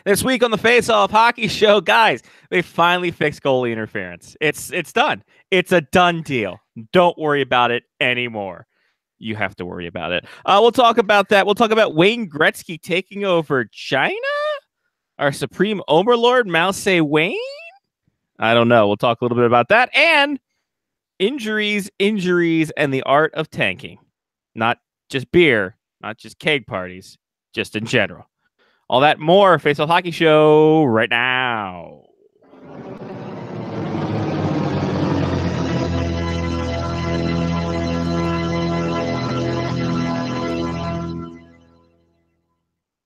This week on the Face Off Hockey Show, guys, they finally fixed goalie interference. It's done. It's a done deal. Don't worry about it anymore. You have to worry about it. We'll talk about that. We'll talk about Wayne Gretzky taking over China. Our supreme overlord, Mao Se Wayne. I don't know. We'll talk a little bit about that and injuries, and the art of tanking. Not just beer, not just keg parties, just in general. All that more, Face Off Hockey Show right now.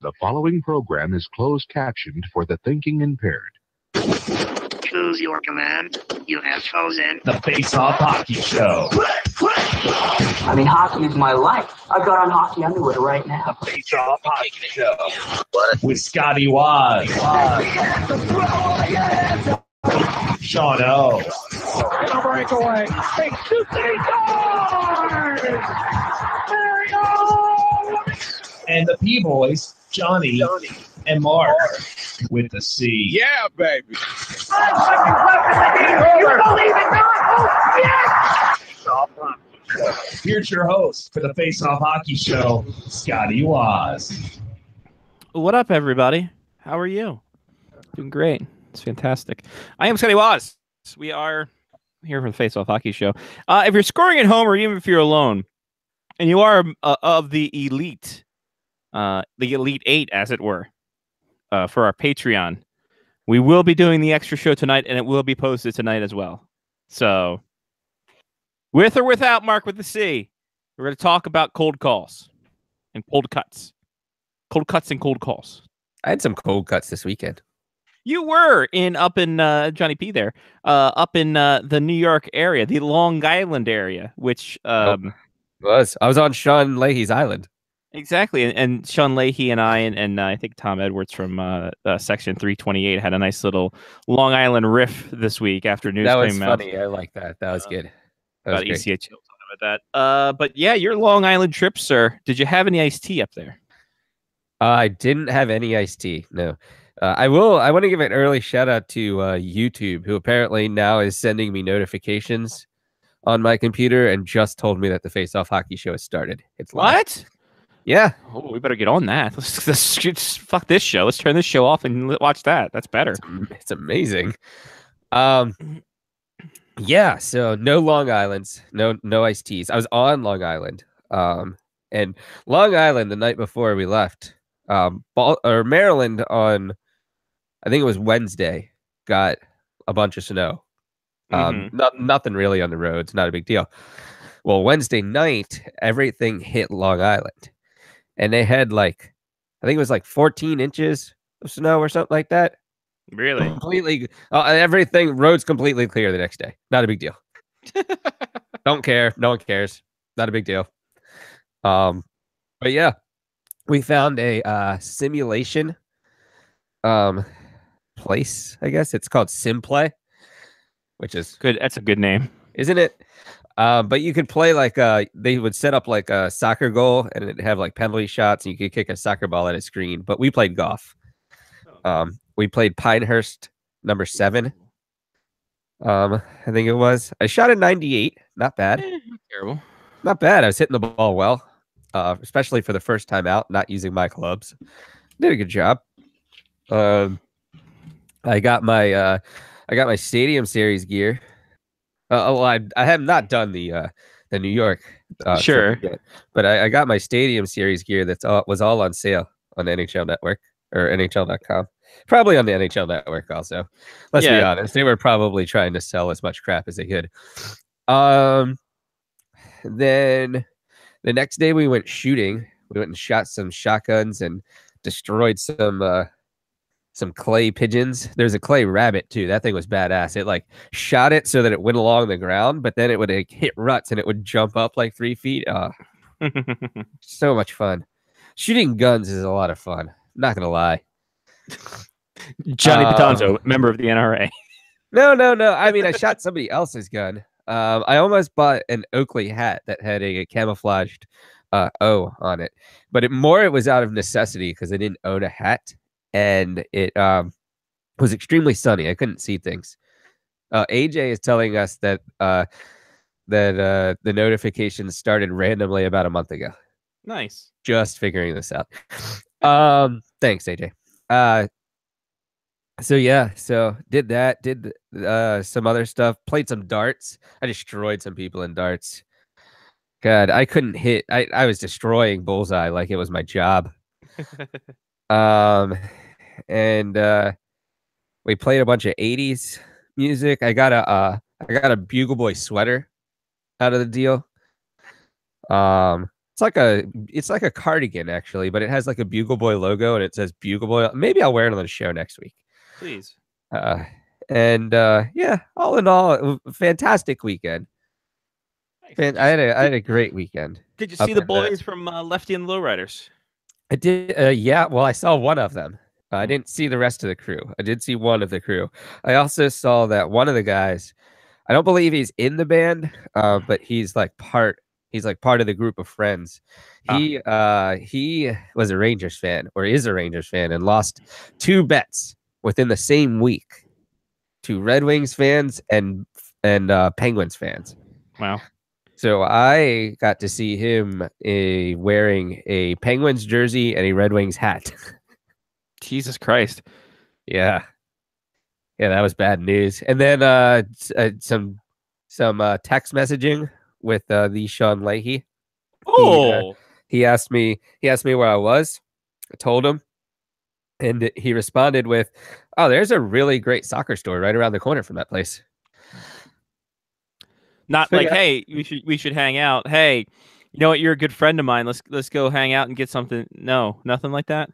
The following program is closed captioned for the thinking impaired. Choose your command. You have chosen the Face Off Hockey Show. I mean, hockey is my life. I've got on hockey underwear right now. The Face Off Hockey Show. With Scotty Waz. Sean O. breakaway. Big shooting guard. There we go. And the P-Boys, Johnny and Mark with the C. Yeah, baby. You believe it not? Oh, yes. Here's your host for the Face Off Hockey Show, Scotty Waz. What up, everybody? How are you? Doing great. It's fantastic. I am Scotty Waz. We are here for the Face Off Hockey Show. If you're scoring at home or even if you're alone, and you are of the Elite 8, as it were, for our Patreon, we will be doing the extra show tonight, and it will be posted tonight as well. So, with or without Mark with the C, we're going to talk about cold calls and cold cuts. Cold cuts and cold calls. I had some cold cuts this weekend. You were up in Johnny P there, up in the New York area, the Long Island area, which I was on Sean Leahy's island. Exactly, and Sean Leahy and I and I think Tom Edwards from Section 328 had a nice little Long Island riff this week after news came out. That was funny. I like that. That was good. That about ECHL talking about that. But yeah, your Long Island trip, sir. Did you have any iced tea up there? I didn't have any iced tea. No. I want to give an early shout out to YouTube, who apparently now is sending me notifications on my computer and just told me that the Face Off Hockey Show has started. It's live. What? Yeah. Oh, we better get on that. Let's fuck this show. Let's turn this show off and watch that. That's better. It's amazing. Yeah. So no Long Islands, no iced teas. I was on Long Island. And Long Island the night before we left. Maryland on, I think it was Wednesday, got a bunch of snow. Nothing really on the roads, not a big deal. Well, Wednesday night, everything hit Long Island, and they had I think it was 14 inches of snow or something like that. Really? Completely, everything, roads completely clear the next day. Not a big deal. Don't care. No one cares. Not a big deal. But yeah, we found a simulation place, I guess. It's called Simplay, which is good. That's a good name, isn't it? But you could play they would set up a soccer goal, and it'd have penalty shots, and you could kick a soccer ball at a screen. But we played golf. We played Pinehurst number 7. I think it was. I shot a 98. Not bad. Not terrible. Not bad. I was hitting the ball well, especially for the first time out, not using my clubs. Did a good job. I got my Stadium Series gear. I have not done the New York sure yet, but I got my Stadium Series gear was all on sale on NHL Network or NHL.com. Probably on the NHL Network also. Let's be honest, they were probably trying to sell as much crap as they could. Then the next day we went shooting. We went and shot some shotguns and destroyed some clay pigeons. There's a clay rabbit too. That thing was badass. It shot it so that it went along the ground, but then it would hit ruts and it would jump up 3 feet. So much fun. Shooting guns is a lot of fun. Not gonna lie. Johnny Patanzo, member of the NRA. No. I mean, I shot somebody else's gun. I almost bought an Oakley hat that had a camouflaged O on it, but it was out of necessity because I didn't own a hat. and it was extremely sunny. I couldn't see things. AJ is telling us that the notifications started randomly about a month ago. Nice. Just figuring this out. Thanks, AJ. So yeah, so did that, did some other stuff, played some darts. I destroyed some people in darts. God, I couldn't hit. I was destroying bullseye like it was my job. And we played a bunch of 80s music. I got a Bugle Boy sweater out of the deal. It's like a cardigan actually, but it has like a Bugle Boy logo and it says Bugle Boy. Maybe I'll wear it on the show next week. Please. Yeah, all in all, fantastic weekend. Nice. I had a great weekend. Did you up see the in boys from Lefty and Lowriders? I did. Yeah, well, I saw one of them. I didn't see the rest of the crew. I did see one of the crew. I also saw that one of the guys. I don't believe he's in the band, but he's like part of the group of friends. He was a Rangers fan, or is a Rangers fan, and lost 2 bets within the same week to Red Wings fans and Penguins fans. Wow. So I got to see him wearing a Penguins jersey and a Red Wings hat. Jesus Christ. Yeah, that was bad news. And then some text messaging with the Sean Leahy. Oh, he asked me where I was. I told him, and he responded with, "Oh, there's a really great soccer store right around the corner from that place." not So, like, yeah. hey, we should hang out. Hey, you know what? You're a good friend of mine. Let's go hang out and get something. No, nothing like that.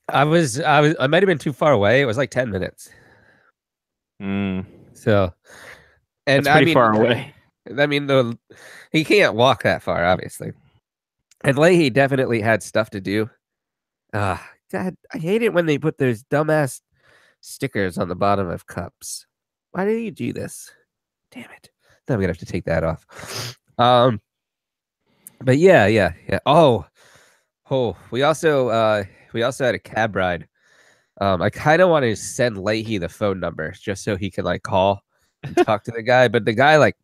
I might have been too far away. It was like 10 minutes. So, and That's pretty far away. I mean, he can't walk that far, obviously. And Leahy definitely had stuff to do. God, I hate it when they put those dumbass stickers on the bottom of cups. Why do you do this? Damn it! I'm gonna have to take that off. But yeah. Oh, we also had a cab ride. I kind of want to send Leahy the phone number just so he can like call and talk to the guy, but the guy like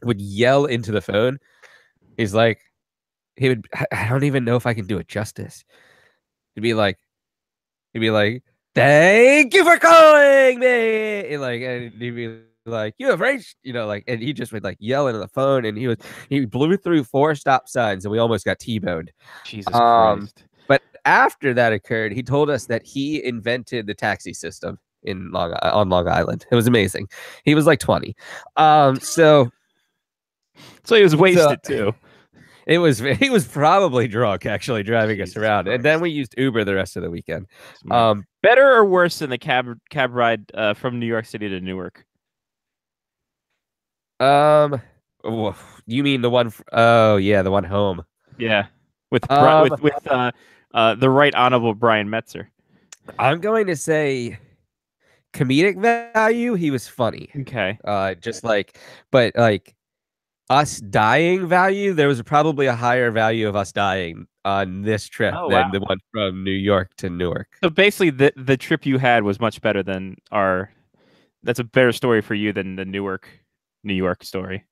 would yell into the phone. He's like, I don't even know if I can do it justice. He'd be like, thank you for calling me. And he'd be like, you have reached, and he just would like yell into the phone, and he blew through 4 stop signs, and we almost got T-boned. Jesus Christ. But after that occurred, he told us that he invented the taxi system on Long Island. It was amazing. He was like 20. So he was wasted too. He was probably drunk actually driving us around. And then we used Uber the rest of the weekend. Better or worse than the cab ride from New York City to Newark? You mean the one? Oh yeah, the one home. Yeah, with the Right Honorable Brian Metzer. I'm going to say comedic value. He was funny. Okay. But us dying value, there was probably a higher value of us dying on this trip than the one from New York to Newark. So basically, the trip you had was much better than our. That's a better story for you than the New York story.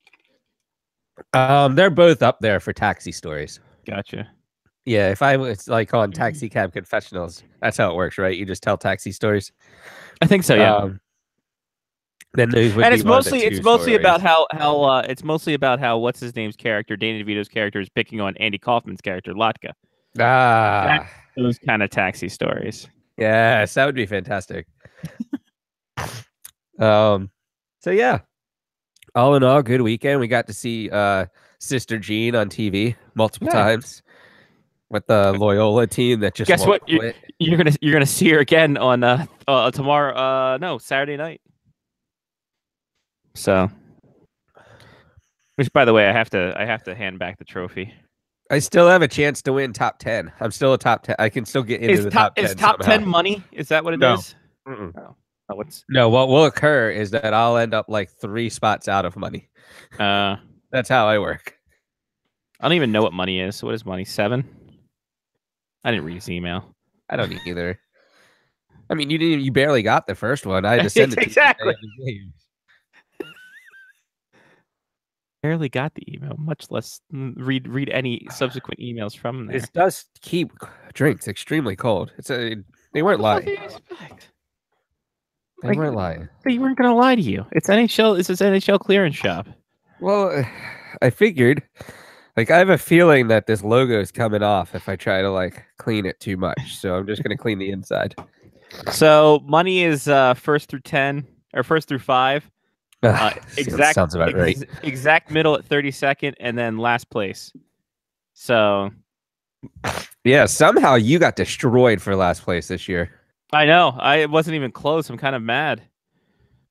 They're both up there for taxi stories. Gotcha. Yeah, if I was like on Taxi Cab Confessionals, that's how it works, right? You just tell taxi stories. I think so. Yeah. Then those would and be it's mostly about how what's his name's character, Danny DeVito's character, is picking on Andy Kaufman's character, Latka. Those kind of taxi stories. Yes, that would be fantastic. So yeah, all in all, good weekend. We got to see Sister Jean on TV multiple times with the Loyola team that just guess what quit. you're gonna see her again on tomorrow. Saturday night. So, which by the way, I have to hand back the trophy. I still have a chance to win top 10. I'm still a top 10. I can still get into the top 10. Is top 10 money? Is that what it is? No, what will occur is that I'll end up like 3 spots out of money. That's how I work. I don't even know what money is. What is money? 7? I didn't read his email. I don't either. I mean, you barely got the first one. I had to send it to Exactly. you the day of the game. Barely got the email, much less read any subsequent emails from there. This does keep drinks extremely cold. They weren't What the lying. fuck do you expect? They weren't lying. They weren't gonna lie to you. It's NHL. It's this NHL clearance shop. Well, I figured. Like, I have a feeling that this logo is coming off if I try to like clean it too much. So I'm just gonna clean the inside. So money is first through 10 or first through 5. Exact sounds about right. Exact middle at 32nd, and then last place. So Yeah, somehow you got destroyed for last place this year. I know it wasn't even close. I'm kind of mad.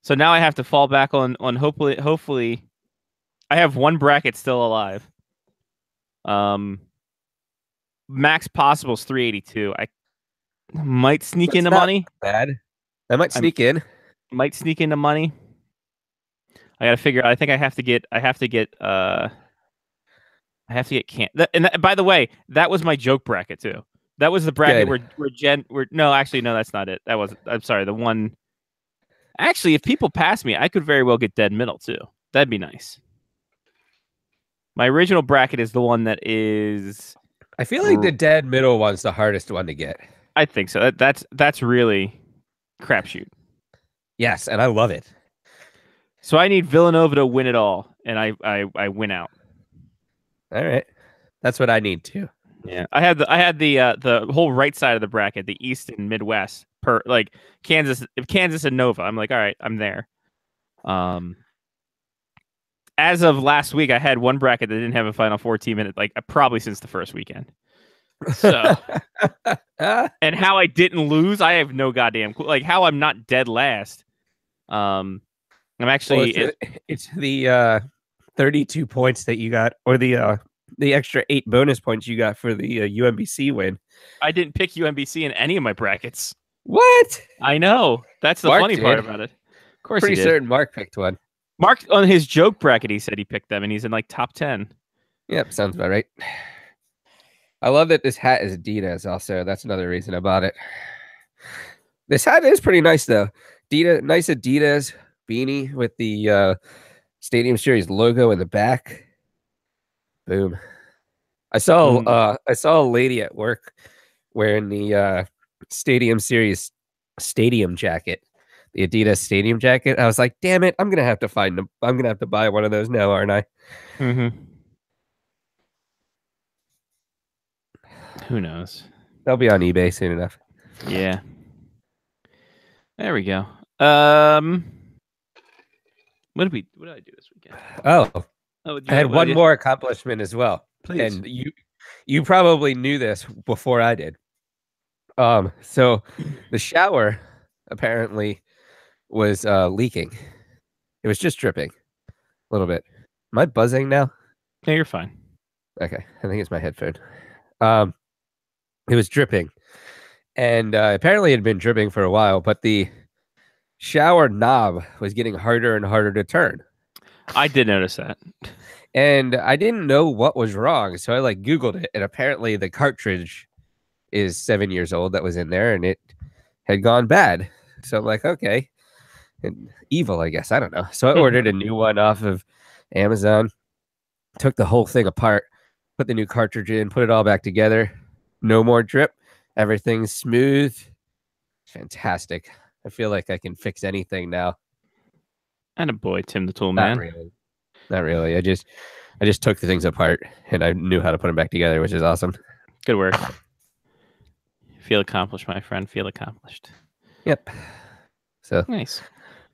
So now I have to fall back on hopefully I have one bracket still alive. Max possible is 382. I might sneak That's into not money. Bad. I might sneak in. Might sneak into money. I got to figure out. I think I have to get by the way, that was my joke bracket too. That was the bracket no, actually no, that's not it. I'm sorry. The one actually, if people pass me, I could very well get dead middle too. That'd be nice. My original bracket is the one that is. I feel like the dead middle one's the hardest one to get. I think so. That's really crapshoot. Yes, and I love it. So I need Villanova to win it all, and I win out. All right, that's what I need too. Yeah, I had the whole right side of the bracket, the East and Midwest, per like Kansas and Nova. I'm like, all right, I'm there. As of last week, I had one bracket that didn't have a Final Four team in it, like probably since the first weekend. So, and how I didn't lose, I have no goddamn clue. Like how I'm not dead last. I'm actually it's the 32 points that you got, or the extra 8 bonus points you got for the UMBC win. I didn't pick UMBC in any of my brackets. What? I know. That's the funny part about it. Of course, pretty certain Mark picked one. Mark on his joke bracket, he said he picked them, and he's in like top 10. Yep, sounds about right. I love that this hat is Adidas. Also, that's another reason I bought it. This hat is pretty nice, though. Nice Adidas beanie with the Stadium Series logo in the back. Boom. I saw a lady at work wearing the Stadium Series stadium jacket, the Adidas stadium jacket. I was like, damn it, I'm gonna have to buy one of those now, aren't I? Mm-hmm. Who knows? They'll be on eBay soon enough. Yeah. There we go. What did I do this weekend? I had one more accomplishment as well. Please. And you probably knew this before I did. So the shower apparently was leaking. It was just dripping a little bit. Am I buzzing now? No, you're fine. Okay, I think it's my headphone. It was dripping, and apparently it had been dripping for a while, but the shower knob was getting harder and harder to turn. I did notice that. And I didn't know what was wrong, so I like Googled it, and apparently the cartridge is 7 years old that was in there, and it had gone bad. So I'm like, okay, and evil, I guess. I don't know. So I ordered a new one off of Amazon, took the whole thing apart, put the new cartridge in, put it all back together. No more drip. Everything's smooth. Fantastic. I feel like I can fix anything now. And a boy, Tim the Tool Man. Not really. I just took the things apart and I knew how to put them back together, which is awesome. Good work. Feel accomplished, my friend. Feel accomplished. Yep. So nice.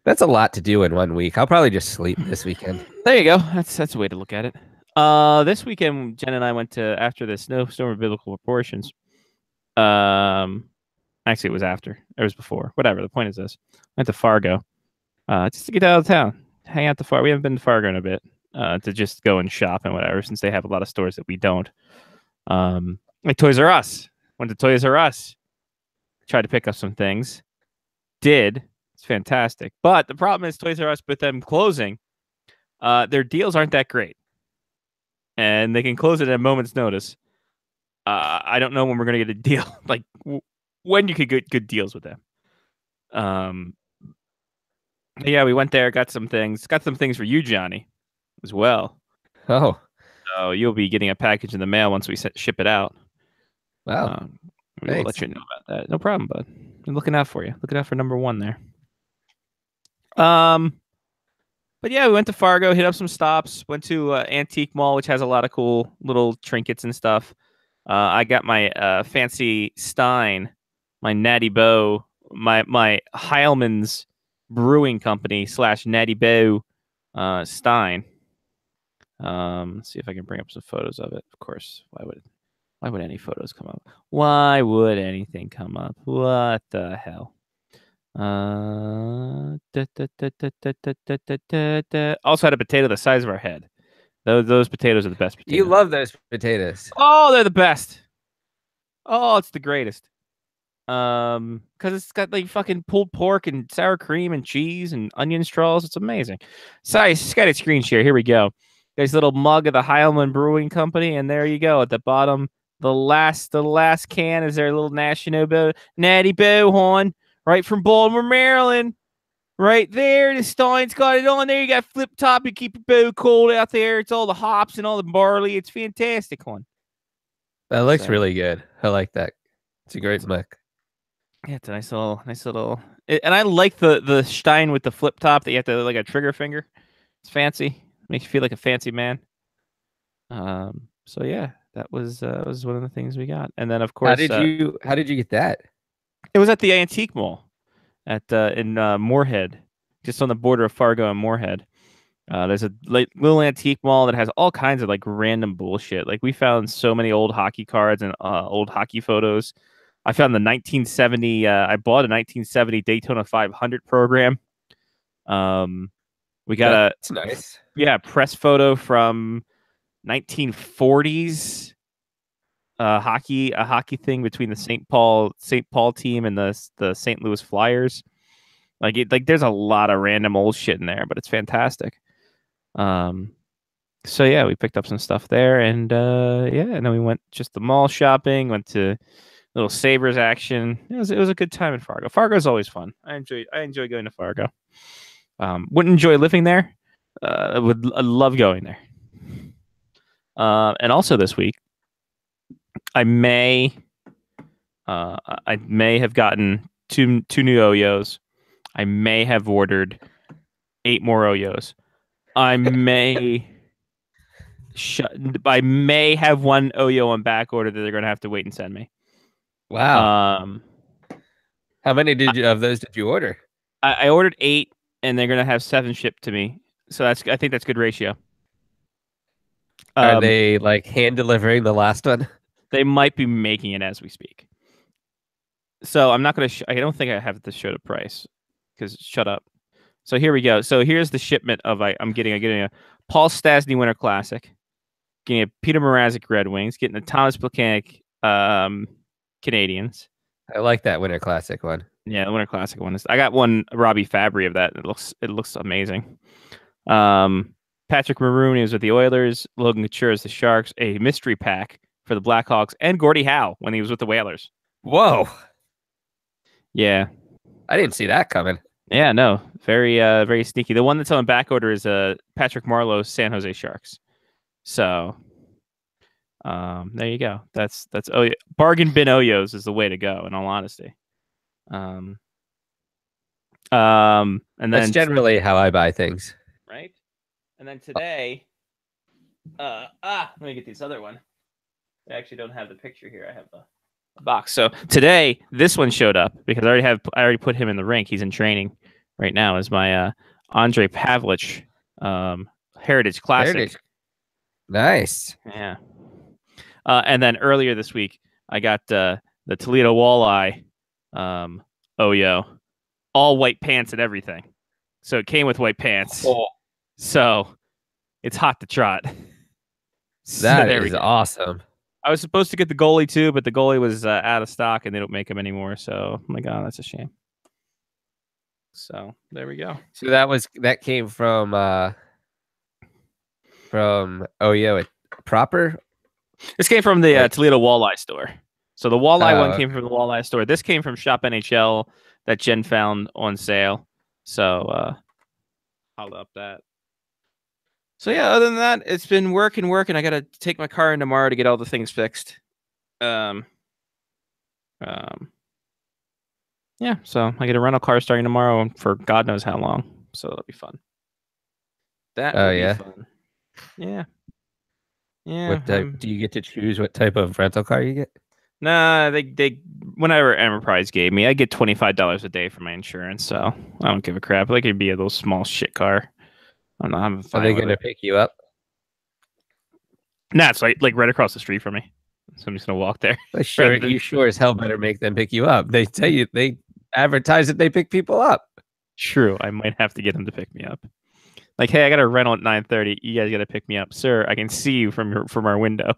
That's a lot to do in 1 week. I'll probably just sleep this weekend. There you go. That's a way to look at it. This weekend, Jen and I went to, after the Snowstorm of Biblical Proportions. Actually, it was after. It was before. Whatever. The point is this. I went to Fargo. Just to get out of town. Hang out We haven't been to Fargo in a bit. To just go and shop and whatever, since they have a lot of stores that we don't. Like Toys R Us. Went to Toys R Us. Tried to pick up some things. Did. It's fantastic. But the problem is Toys R Us, with them closing, their deals aren't that great. And they can close it at a moment's notice. I don't know when we're going to get a deal. Like, when you could get good deals with them. Yeah, we went there, got some things for you, Johnny, as well. Oh, So you'll be getting a package in the mail once we ship it out. wow. We will let you know about that. No problem, bud. I'm looking out for you. Looking out for number one there. But yeah, we went to Fargo, hit up some stops, went to Antique Mall, which has a lot of cool little trinkets and stuff. I got my fancy Stein, my Natty Bow, my Heilman's Brewing Company / Natty Bow Stein. Let's see if I can bring up some photos of it. Of course, why would any photos come up? Why would anything come up? What the hell? Also had a potato the size of our head. Those potatoes are the best potatoes. You love those potatoes. Oh, they're the best. Oh, it's the greatest. Because it's got like fucking pulled pork and sour cream and cheese and onion straws. It's amazing. Sorry, just got a screen share. Here we go. There's a little mug of the Heilman Brewing Company, and there you go at the bottom. The last can is their little Natty Bow horn. Right from Baltimore, Maryland. Right there. The Stein's got it on there. You got flip top. You keep your bow cold out there. It's all the hops and all the barley. It's fantastic one. That looks really good. I like that. It's a great mug. Yeah, it's a nice little. And I like the Stein with the flip top that you have to like a trigger finger. It's fancy. Makes you feel like a fancy man. So yeah, that was one of the things we got. And then of course, how did you get that? It was at the Antique Mall in Moorhead, just on the border of Fargo and Moorhead. There's a little antique mall that has all kinds of like random bullshit. Like we found so many old hockey cards and old hockey photos. I found the 1970. I bought a 1970 Daytona 500 program. We got That's nice. Press photo from 1940s. A hockey thing between the St. Paul team and the St. Louis Flyers. There's a lot of random old shit in there, but it's fantastic. So yeah, we picked up some stuff there, and and then we went just the mall shopping, went to little Sabres action. It was a good time in Fargo. Fargo's always fun. I enjoy going to Fargo. Wouldn't enjoy living there. I love going there. And also this week, I may have gotten two new Oyos. I may have ordered 8 more Oyos. I may have one Oyo on back order that they're going to have to wait and send me. Wow. How many of those did you order? I ordered 8, and they're going to have 7 shipped to me. So I think that's good ratio. Are they like hand delivering the last one? They might be making it as we speak. So I'm not going to. I don't think I have to show the price because shut up. So here we go. So here's the shipment of I'm getting a Paul Stastny Winter Classic, getting a Peter Mrazek Red Wings, getting a Thomas Plekanec Canadians. I like that Winter Classic one. Yeah, the Winter Classic one I got one Robbie Fabry of that. It looks amazing. Patrick Maroon is with the Oilers. Logan Couture is the Sharks. A mystery pack for the Blackhawks and Gordie Howe when he was with the Whalers. Whoa. Yeah. I didn't see that coming. Yeah, no. Very sneaky. The one that's on back order is Patrick Marleau's San Jose Sharks. So there you go. That's bargain bin Oyos is the way to go, in all honesty. And then that's generally how I buy things. Right? And then today let me get this other one. I actually don't have the picture here. I have the box. So today, this one showed up because I already put him in the rink. He's in training right now as my Andre Pavlich Heritage Classic. Nice. Yeah. And then earlier this week, I got the Toledo Walleye Oyo, all white pants and everything. So it came with white pants. Oh. So it's hot to trot. That is awesome. I was supposed to get the goalie too, but the goalie was out of stock and they don't make them anymore. So I'm like, oh, that's a shame. So there we go. So that came from Oyo proper. This came from the Toledo Walleye store. So the walleye one Oh, came from the walleye store. This came from Shop NHL that Jen found on sale. So I'll up that. So yeah, other than that, it's been work. I got to take my car in tomorrow to get all the things fixed. Yeah, so I get a rental car starting tomorrow for God knows how long. So it'll be fun. That Oh, will yeah? be fun. Yeah. Yeah. what type? Do you get to choose what type of rental car you get? Nah, they whenever Enterprise gave me, I get $25 a day for my insurance, so I don't give a crap. Like it'd be a little small shit car. I'm Are fine they with going to it. pick you up? Nah, it's like right across the street from me. So I'm just gonna walk there. Sure, rather than- you sure as hell better make them pick you up. They tell you, they advertise that they pick people up. True, I might have to get them to pick me up. Like, hey, I got a rental at 9:30. You guys got to pick me up, sir. I can see you from our window.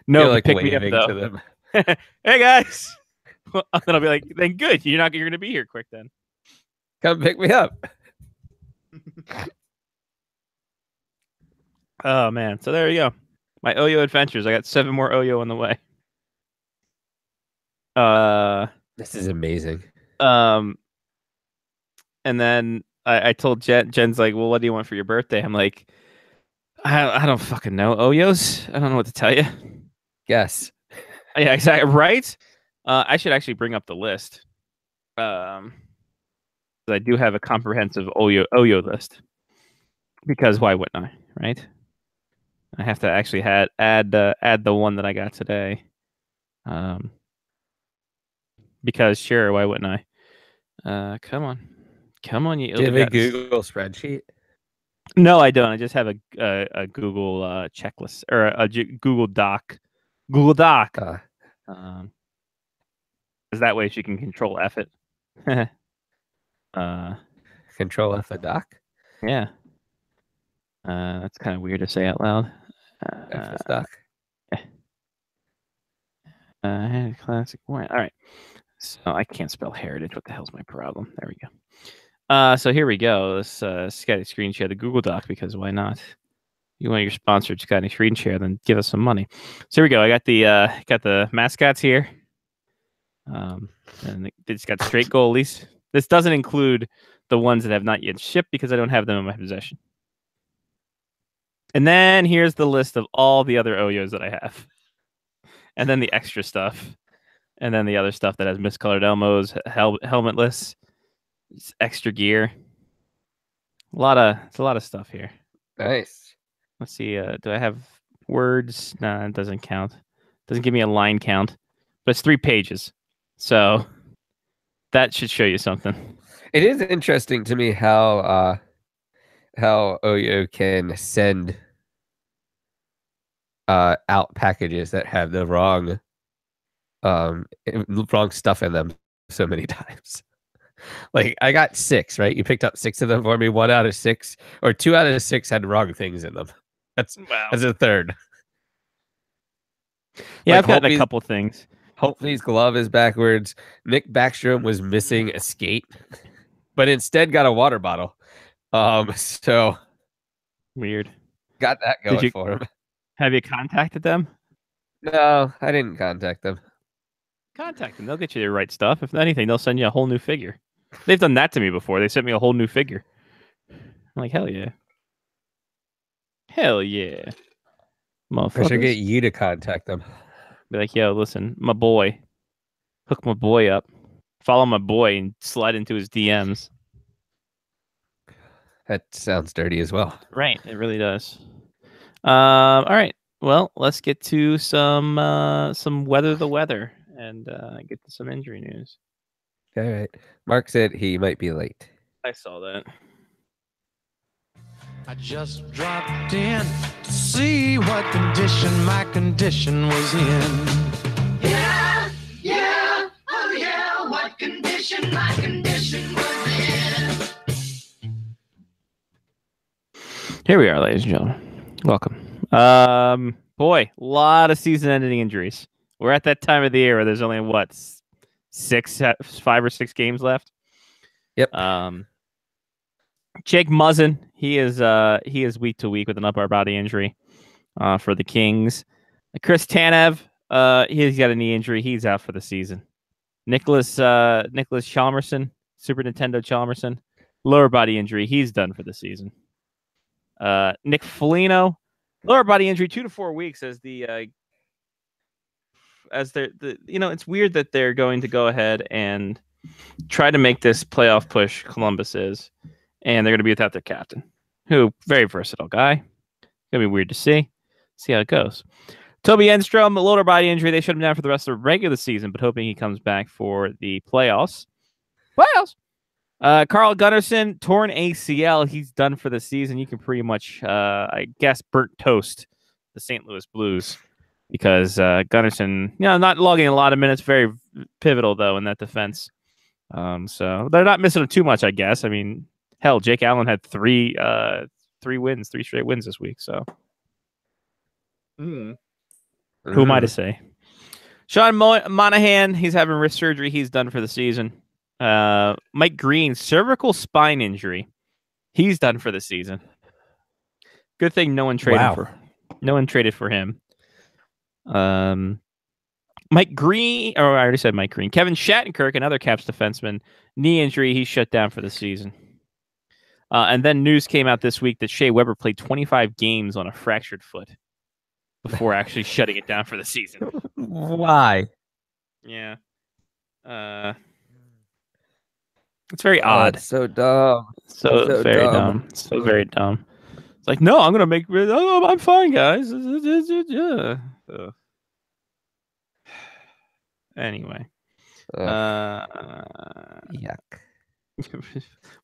No, You're but like pick me up waving though. to them. Hey guys. Well, then I'll be like, then good. You're gonna be here quick then. Come pick me up. Oh man. So there you go. My Oyo adventures. I got 7 more Oyo on the way. This is amazing. And then I told Jen's like, well, what do you want for your birthday? I'm like, I don't fucking know. Oyos? I don't know what to tell you. Yes. Yeah, exactly. Right? I should actually bring up the list. I do have a comprehensive Oyo list. Because why wouldn't I? Right? I have to actually add the one that I got today. Because sure, why wouldn't I? Come on, you. Do you have a ill-begotten- Google spreadsheet? No, I don't. I just have a Google checklist or a Google Doc. Google Doc. Because that way she can control F it. Control F a doc? Yeah. That's kind of weird to say out loud. F is doc. Classic point. All right. So I can't spell heritage. What the hell's my problem? There we go. So here we go. Let's Scotty screen share the Google Doc because why not? You want your sponsored Scotty screen share, then give us some money. So here we go. I got the mascots here. And it's got straight goalies. This doesn't include the ones that have not yet shipped because I don't have them in my possession. And then here's the list of all the other Oyos that I have. And then the extra stuff. And then the other stuff that has miscolored Elmos, helmetless, extra gear. It's a lot of stuff here. Nice. Let's see. Do I have words? No, it doesn't count. Doesn't give me a line count, but it's 3 pages. So that should show you something. It is interesting to me how Oyo can send out packages that have the wrong stuff in them so many times. Like I got 6, right? You picked up 6 of them for me. 1 out of 6 or 2 out of 6 had wrong things in them. That's a third. Yeah, Like, I've got a Holtby's- couple things. Holtby's glove is backwards. Nick Backstrom was missing a skate, but instead got a water bottle. So Weird. got that Did going you- for him. Have you contacted them? No, I didn't contact them. Contact them. They'll get you the right stuff. If anything, they'll send you a whole new figure. They've done that to me before. They sent me a whole new figure. I'm like, hell yeah. Hell yeah. I should Motherfuckers. get you to contact them. Be like, yo, listen, my boy. Hook my boy up. Follow my boy and slide into his DMs. That sounds dirty as well. Right. It really does. All right. Well, let's get to some weather the weather and get to some injury news. All right. Mark said he might be late. I saw that. I just dropped in to see what condition my condition was in. Yeah, oh yeah, what condition my condition was in. Here we are, ladies and gentlemen. Welcome. Boy, a lot of season-ending injuries. We're at that time of the year where there's only 5 or 6 games left. Yep. Jake Muzzin, he is week to week with an upper body injury for the Kings. Chris Tanev, He's got a knee injury. He's out for the season. Nicholas Chalmerson, Super Nintendo Chalmerson, lower body injury. He's done for the season. Nick Foligno, lower body injury, 2 to 4 weeks it's weird that they're going to go ahead and try to make this playoff push. Columbus is, and they're going to be without their captain, who very versatile guy. Gonna be weird to see how it goes. Toby Enstrom, a lower body injury. They shut him down for the rest of the regular season, but hoping he comes back for the playoffs. Carl Gunnarsson, torn ACL. He's done for the season. You can pretty much, I guess, burnt toast the St. Louis Blues because Gunnarsson, not logging a lot of minutes. Very pivotal, though, in that defense. So they're not missing him too much, I guess. I mean, hell, Jake Allen had three straight wins this week. So who am I to say? Sean Monahan, he's having wrist surgery. He's done for the season. Mike Green, cervical spine injury. He's done for the season. Good thing no one traded for him. Mike Green, I already said Mike Green. Kevin Shattenkirk, another Caps defenseman, knee injury. He's shut down for the season. And then news came out this week that Shea Weber played 25 games on a fractured foot before actually shutting it down for the season. Why? Yeah. It's very odd. It's so dumb. So very dumb. So very dumb. It's like, no, I'm gonna make. Oh, I'm fine, guys. Yeah. Anyway. Yuck.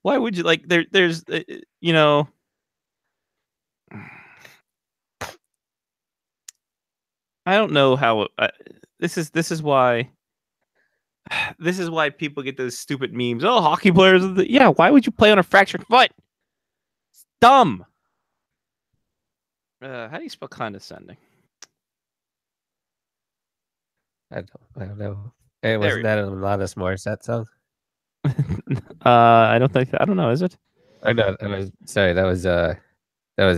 Why would you like? There's I don't know how. This is why. This is why people get those stupid memes. Oh, hockey players. Yeah, why would you play on a fractured foot? It's dumb. How do you spell condescending? I don't know. Hey, wasn't that an Alanis Morissette song? I don't think. I don't know. Is it? I know. Sorry. That was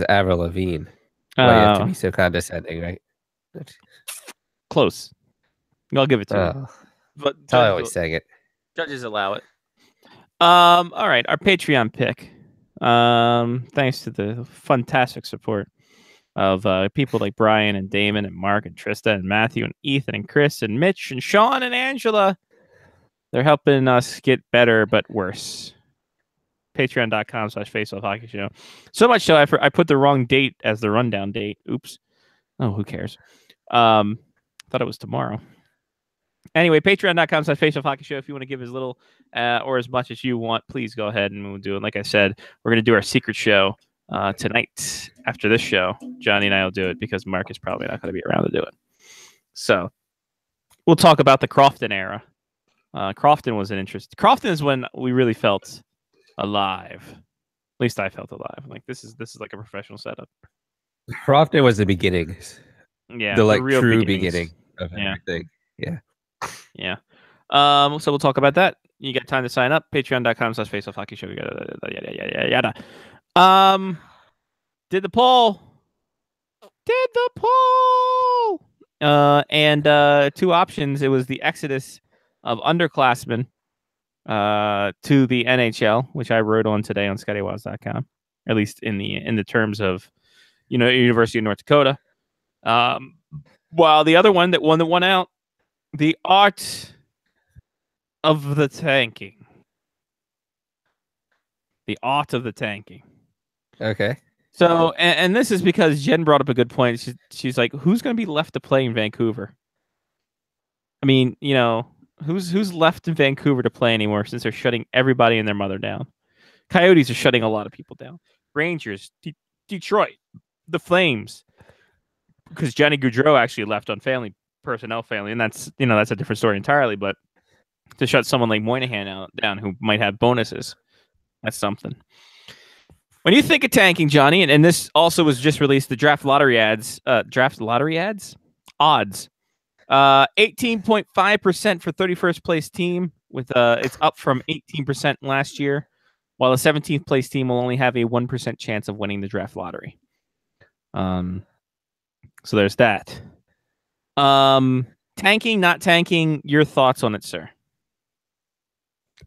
Avril Lavigne. Why you have to be so condescending, right? Close. I'll give it to you. But I always sang it. Judges allow it. All right, our Patreon pick. Thanks to the fantastic support of people like Brian and Damon and Mark and Trista and Matthew and Ethan and Chris and Mitch and Sean and Angela. They're helping us get better but worse. Patreon.com/FaceOffHockeyShow. So much so I put the wrong date as the rundown date. Oops. Oh, who cares? Thought it was tomorrow. Anyway, patreon.com/FaceOffHockeyShow. If you want to give as little or as much as you want, please go ahead and we'll do it. Like I said, we're going to do our secret show tonight after this show. Johnny and I will do it because Mark is probably not going to be around to do it. So we'll talk about the Crofton era. Crofton was an interest. Crofton is when we really felt alive. At least I felt alive. Like this is like a professional setup. Crofton was the beginnings. Yeah, the real true beginnings. beginning of everything. Yeah. Yeah. So we'll talk about that. You got time to sign up. Patreon.com/FaceOffHockeyShow. Yada. Did the poll. And two options. It was the exodus of underclassmen to the NHL, which I wrote on today on ScottyWaz.com, at least in the terms of University of North Dakota. While the other one that won out, the art of the tanking. The art of the tanking. Okay. So, and this is because Jen brought up a good point. She's like, who's going to be left to play in Vancouver? I mean, who's left in Vancouver to play anymore since they're shutting everybody and their mother down? Coyotes are shutting a lot of people down. Rangers, Detroit, the Flames, because Johnny Gaudreau actually left on personnel family, and that's a different story entirely. But to shut someone like Moynihan down who might have bonuses, that's something. When you think of tanking, Johnny, and this also was just released, the draft lottery odds, 18.5% for 31st place team, with it's up from 18% last year, while the 17th place team will only have a 1% chance of winning the draft lottery. So there's that. Tanking, not tanking. Your thoughts on it, sir?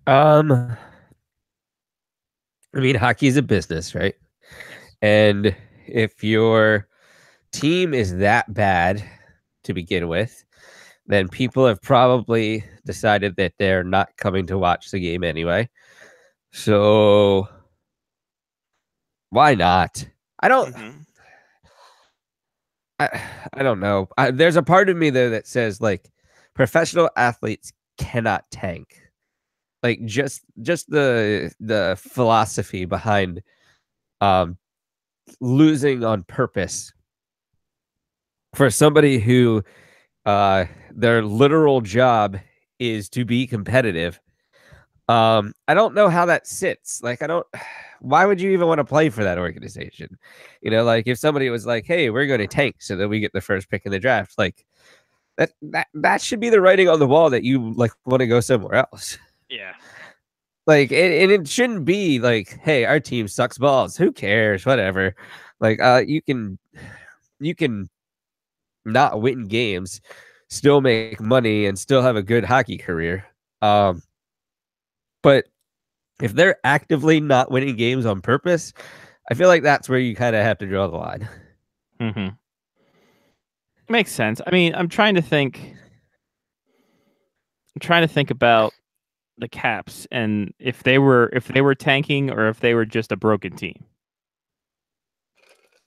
I mean, hockey is a business, right? And if your team is that bad to begin with, then people have probably decided that they're not coming to watch the game anyway. So why not? I don't know. There's a part of me though that says like professional athletes cannot tank. Like just the philosophy behind losing on purpose for somebody who their literal job is to be competitive. I don't know how that sits. Like why would you even want to play for that organization? You know, like if somebody was like, hey, we're going to tank so that we get the first pick in the draft, like that should be the writing on the wall that you like want to go somewhere else. Yeah. Like, and it shouldn't be like, hey, our team sucks balls. Who cares? Whatever. Like, you can not win games, still make money, and still have a good hockey career. But if they're actively not winning games on purpose, I feel like that's where you kind of have to draw the line. Mm-hmm. Makes sense. I mean, I'm trying to think about the Caps and if they were tanking or if they were just a broken team.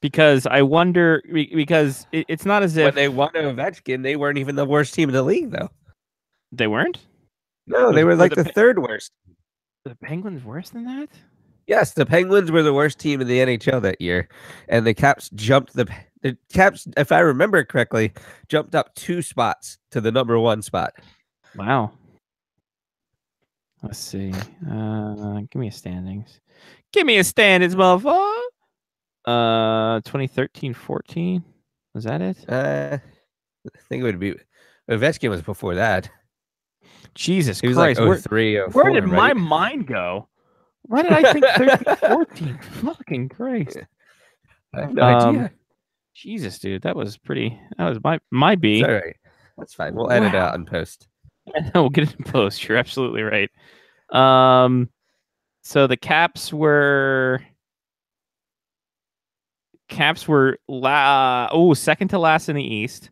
Because I wonder, because it's not as if when they won Ovechkin, they weren't even the worst team in the league, though. They weren't? No, they were like the third worst. The Penguins worse than that? Yes, the Penguins were the worst team in the NHL that year, and the Caps jumped the Caps, if I remember correctly, jumped up 2 spots to the number 1 spot. Wow. Let's see. Give me a standings. Give me a standings, motherfucker. 2013-14. Was that it? I think it would be Ovechkin was before that. Jesus He was Christ. like 03, 04, where did right? my mind go? Why did I think 13-14? Fucking Christ. I have no idea. Jesus, dude. That was my B. It's all right. That's fine. We'll edit it out in post. We'll get it in post. You're absolutely right. So the Caps were second to last in the East.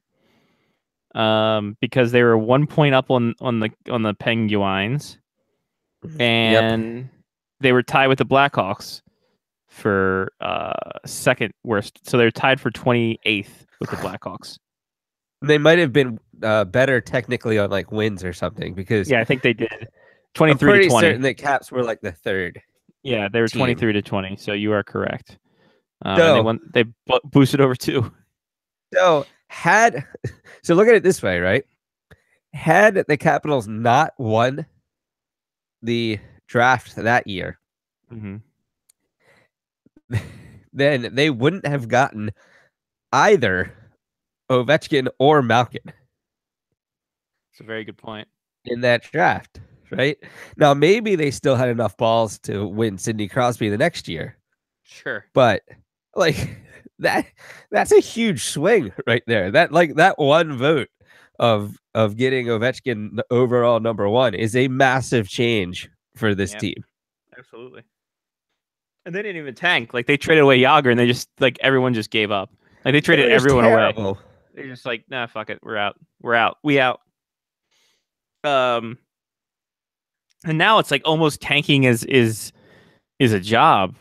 Because they were 1 point up on the Penguins, and they were tied with the Blackhawks for second worst. So they're tied for 28th with the Blackhawks. They might have been better technically on like wins or something because I think they did. 23-20. I'm pretty certain that Caps were like the third. Yeah, they were team. 23-20. So you are correct. They boosted over 2. So look at it this way, right? Had the Capitals not won the draft that year, then they wouldn't have gotten either Ovechkin or Malkin. It's a very good point. In that draft, right? Now, maybe they still had enough balls to win Sidney Crosby the next year. Sure. But like that's a huge swing right there. That one vote of getting Ovechkin overall number 1 is a massive change for this team. Absolutely. And they didn't even tank. Like they traded away Yager and they just like everyone just gave up. Like they traded everyone away. They're just like, nah, fuck it. We're out. We out. And now it's like almost tanking is a job.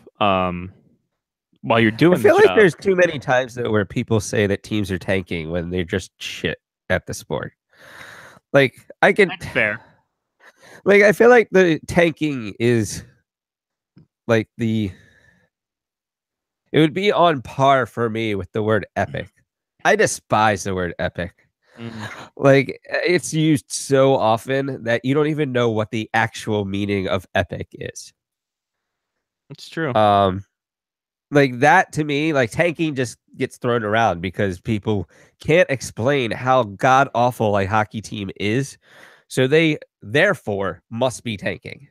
While you're doing, I feel like there's too many times though where people say that teams are tanking when they're just shit at the sport. Like That's fair. Like I feel like the tanking is like it would be on par for me with the word epic. I despise the word epic. Like it's used so often that you don't even know what the actual meaning of epic is. It's true. Like that to me, like tanking just gets thrown around because people can't explain how god awful a hockey team is. So they therefore must be tanking.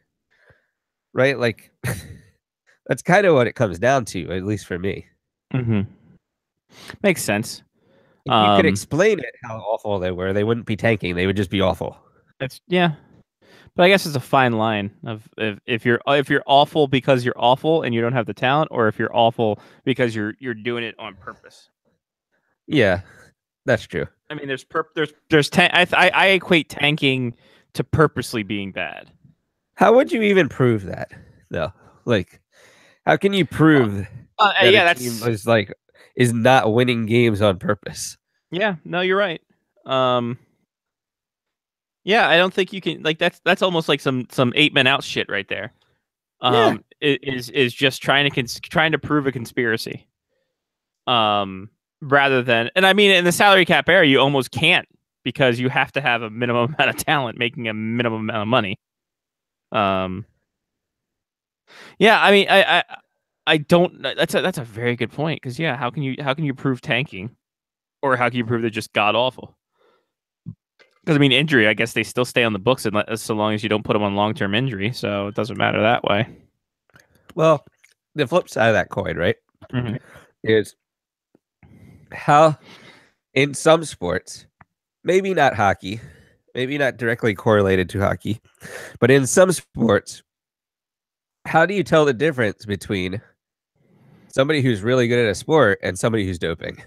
Right? Like that's kind of what it comes down to, at least for me. Makes sense. If you could Um, explain it how awful they were, they wouldn't be tanking. They would just be awful. It's yeah, but I guess it's a fine line of if you're awful because you're awful and you don't have the talent, or if you're awful because you're doing it on purpose. Yeah, that's true. I mean, I equate tanking to purposely being bad. How would you even prove that, though? Like, how can you prove that Yeah, a team is not winning games on purpose? yeah. No, you're right. Yeah, I don't think you can that's almost like some 8 men out shit right there. Yeah. Is just trying to prove a conspiracy. Rather than, and I mean, in the salary cap era, you almost can't because you have to have a minimum amount of talent making a minimum amount of money. Yeah, I mean, I don't. That's a very good point because yeah, how can you prove tanking, or how can you prove they're just god awful? Because I mean, injury, I guess they still stay on the books so long as you don't put them on long-term injury, so it doesn't matter that way. Well, the flip side of that coin, right, Mhm. is how in some sports, maybe not hockey, maybe not directly correlated to hockey, but in some sports, how do you tell the difference between somebody who's really good at a sport and somebody who's doping?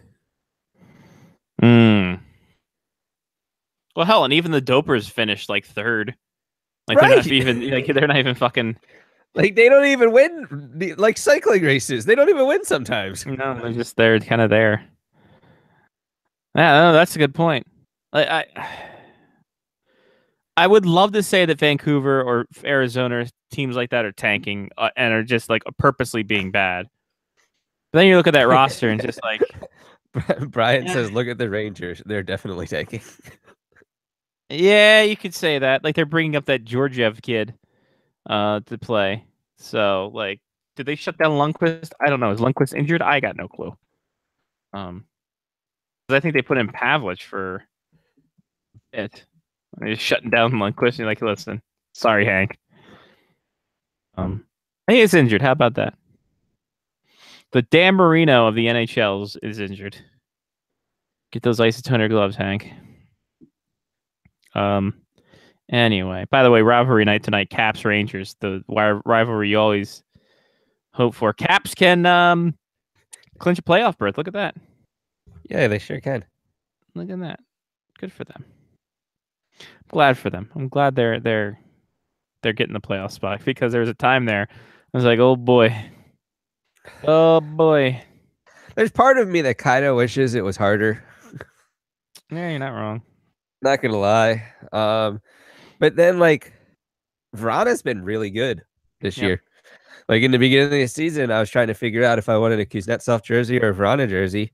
Well, hell, and even the dopers finished like third. Like Right. they're not even fucking. Like they don't even win like cycling races. They don't even win sometimes. No, they're kind of there. Yeah, no, that's a good point. I would love to say that Vancouver or Arizona, teams like that, are tanking and are just like purposely being bad. But then you look at that roster and just like Brian Yeah. says, look at the Rangers. They're definitely tanking. yeah, you could say that. Like they're bringing up that Georgiev kid to play. So like, did they shut down Lundqvist? I don't know. Is Lundqvist injured? I got no clue. 'Cause I think they put in Pavlich for it. They're just shutting down Lundqvist. And you're like, listen, sorry, Hank. I think it's injured. How about that? The Dan Marino of the NHL is injured. Get those isotoner gloves, Hank. Anyway, by the way, rivalry night tonight, Caps Rangers, the rivalry you always hope for. Caps can clinch a playoff berth. Look at that. Yeah, they sure can. Look at that. Good for them. Glad for them. I'm glad they're getting the playoff spot because there was a time there I was like, oh boy. Oh boy. There's part of me that kind of wishes it was harder. Yeah, you're not wrong. Not gonna lie. But then like Vrana's been really good this year. Like in the beginning of the season, I was trying to figure out if I wanted a Kuznetsov jersey or a Vrana jersey.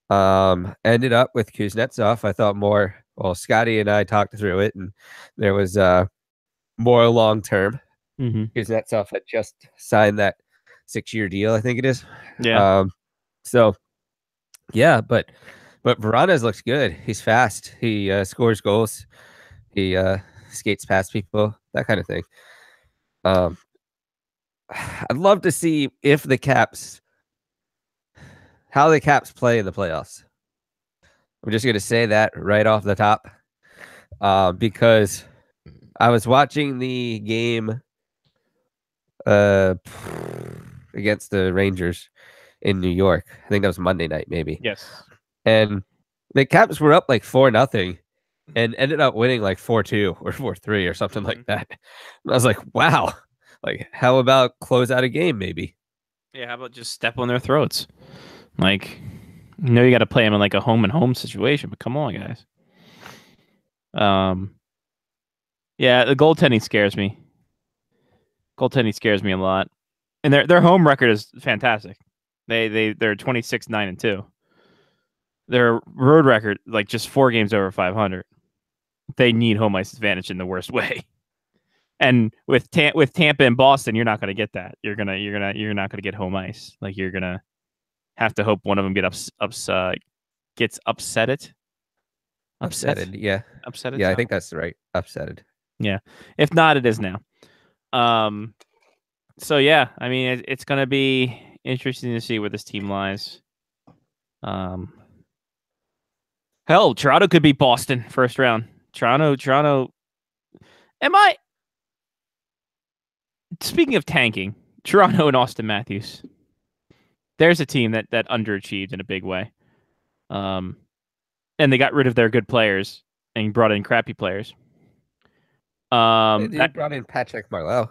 Ended up with Kuznetsov. I thought more. Well, Scotty and I talked through it, and there was more long term. Kuznetsov had just signed that 6-year deal, I think it is. Yeah. So yeah, but Verana's looks good. He's fast. He scores goals. He skates past people, that kind of thing. I'd love to see if how the Caps play in the playoffs. I'm just going to say that right off the top because I was watching the game against the Rangers in New York. I think that was Monday night, maybe. Yes. And the Caps were up like 4-0 and ended up winning like 4-2 or 4-3 or something like that. And I was like, wow. Like, how about close out a game, maybe? Yeah, how about just step on their throats? Like, you know, you got to play them in like a home and home situation, but come on, guys. Yeah, the goaltending scares me. Goaltending scares me a lot, and their home record is fantastic. They're 26-9-2. Their road record, like just 4 games over 500. They need home ice advantage in the worst way. And with Tampa and Boston, you're not going to get that. You're not going to get home ice. Like you're going to have to hope one of them gets upsetted. Upsetted, yeah. Upsetted. Yeah, I think that's right. Upsetted. Yeah. If not, it is now. So yeah, I mean, it's going to be interesting to see where this team lies. Hell, Toronto could beat Boston first round. Toronto. Am I? Speaking of tanking, Toronto and Austin Matthews. There's a team that underachieved in a big way. And they got rid of their good players and brought in crappy players. They brought in Patrick Marleau.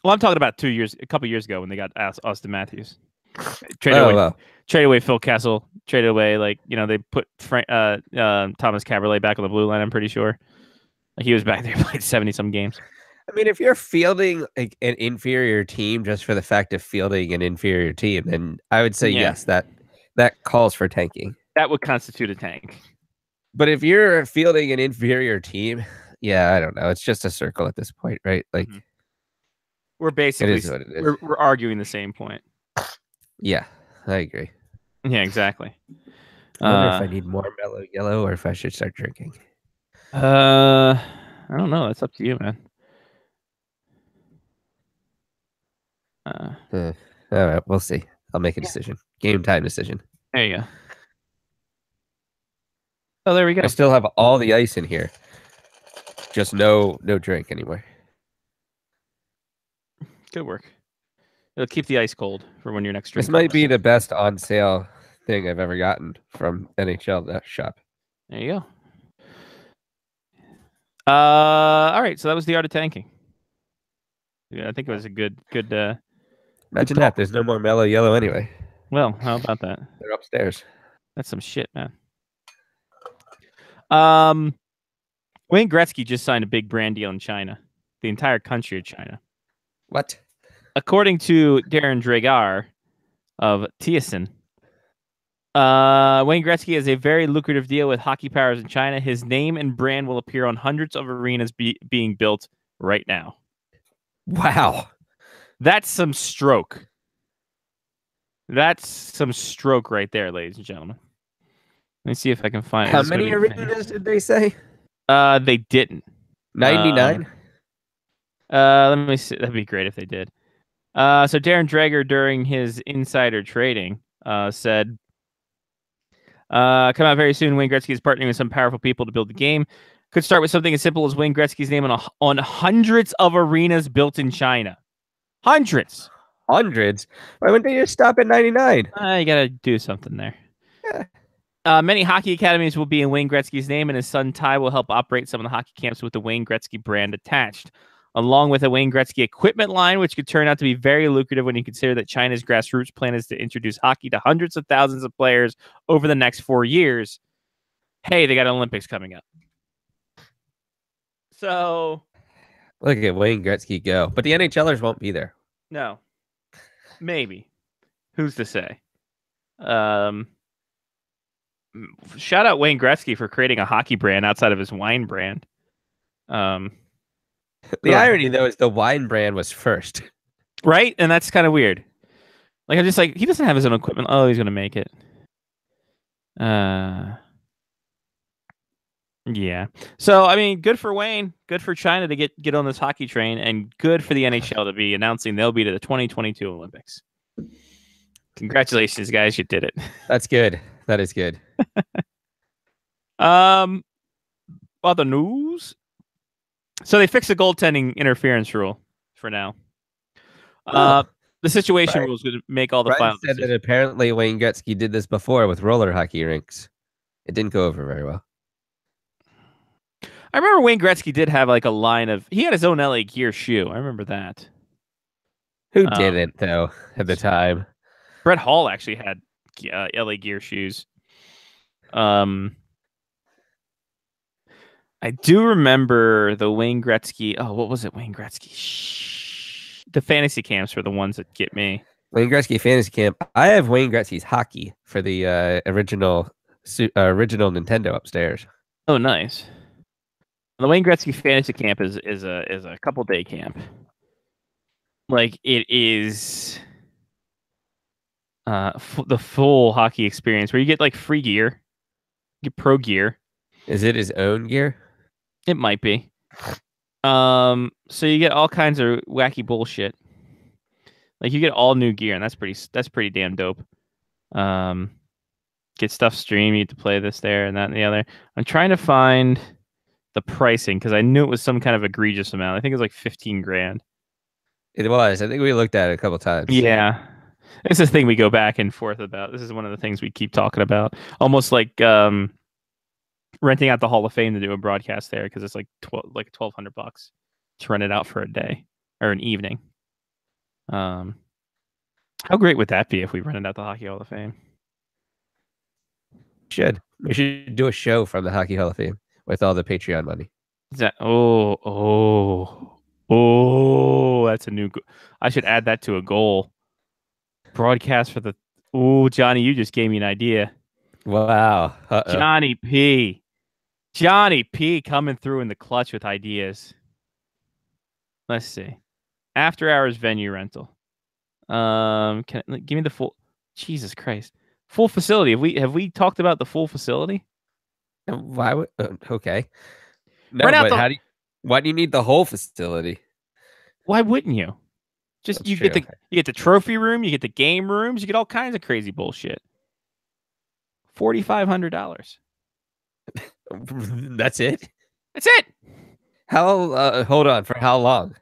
Well, I'm talking about a couple years ago when they got Austin Matthews. Traded away Phil Kessel. Traded away, they put Thomas Caberlet back on the blue line, I'm pretty sure. He was back there, played 70-some games. I mean, if you're fielding an inferior team just for the fact of fielding an inferior team, then I would say yes, that calls for tanking. That would constitute a tank. But if you're fielding an inferior team, I don't know. It's just a circle at this point, right? Like, we're basically it is what it is. We're arguing the same point. Yeah, I agree. Yeah, exactly. I wonder if I need more mellow yellow or if I should start drinking. I don't know. That's up to you, man. All right, we'll see. I'll make a decision. Game time decision. There you go. Oh, there we go. I still have all the ice in here. Just no drink anymore. Good work. It'll keep the ice cold for when your next drink. This might be the best on sale thing I've ever gotten from NHL shop. There you go. All right, so that was the art of tanking. Yeah, I think it was a good. Imagine that. There's no more mellow yellow anyway. Well, how about that? They're upstairs. That's some shit, man. Wayne Gretzky just signed a big brand deal in China. The entire country of China. What? According to Darren Dreger of TSN, Wayne Gretzky has a very lucrative deal with hockey powers in China. His name and brand will appear on hundreds of arenas being built right now. Wow. That's some stroke. That's some stroke right there, ladies and gentlemen. Let me see if I can find How many arenas did they say? They didn't. 99? Let me see. That'd be great if they did. So Darren Dreger, during his insider trading, said, come out very soon. Wayne Gretzky is partnering with some powerful people to build the game. Could start with something as simple as Wayne Gretzky's name on hundreds of arenas built in China. Hundreds. Hundreds? Why wouldn't they just stop at 99? You got to do something there. Many hockey academies will be in Wayne Gretzky's name, and his son Ty will help operate some of the hockey camps with the Wayne Gretzky brand attached, along with a Wayne Gretzky equipment line, which could turn out to be very lucrative when you consider that China's grassroots plan is to introduce hockey to hundreds of thousands of players over the next 4 years. Hey, they got Olympics coming up. So, look at Wayne Gretzky go. But the NHLers won't be there. No. Maybe. Who's to say? Shout out Wayne Gretzky for creating a hockey brand outside of his wine brand. The irony, though, is the wine brand was first. Right? And that's kind of weird. Like, I'm just like, he doesn't have his own equipment. Oh, he's going to make it. Yeah. So, I mean, good for Wayne. Good for China to get on this hockey train. And good for the NHL to be announcing they'll be to the 2022 Olympics. Congratulations, guys. You did it. That's good. That is good. Other news. So they fixed the goaltending interference rule for now. The situation rule is going to make all the Brian final said decisions. that apparently Wayne Gretzky did this before with roller hockey rinks. It didn't go over very well. I remember Wayne Gretzky did have like a line of... He had his own LA Gear shoe. I remember that. Who didn't, though, at the time? Brett Hall actually had LA Gear shoes. I do remember the Wayne Gretzky. Oh, what was it? Wayne Gretzky. The fantasy camps were the ones that get me. Wayne Gretzky Fantasy Camp. I have Wayne Gretzky's hockey for the original Nintendo upstairs. Oh, nice. The Wayne Gretzky Fantasy Camp is a couple day camp. Like, it is the full hockey experience where you get like free gear, you get pro gear. Is it his own gear? It might be. So you get all kinds of wacky bullshit. Like, you get all new gear, and that's pretty damn dope. Kind get stuff streamed. You need to play this, there, and that, and the other. I'm trying to find the pricing because I knew it was some kind of egregious amount. I think it was like 15 grand. It was. I think we looked at it a couple times. Yeah. It's this thing we go back and forth about. This is one of the things we keep talking about. Almost like renting out the Hall of Fame to do a broadcast there because it's like $1,200 to rent it out for a day or an evening. How great would that be if we rented out the Hockey Hall of Fame? We should do a show from the Hockey Hall of Fame with all the Patreon money. Is that that's a new I should add that to a goal. Broadcast for the Johnny, you just gave me an idea. Wow. Johnny P coming through in the clutch with ideas. Let's see. After hours venue rental. Give me the full Jesus Christ. Full facility. Have we talked about the full facility? Why would okay. No, Rent out but why do you need the whole facility? Why wouldn't you? Just That's you true, get you get the trophy room, you get the game rooms, you get all kinds of crazy bullshit. $4,500. That's it? That's it. How hold on, for how long?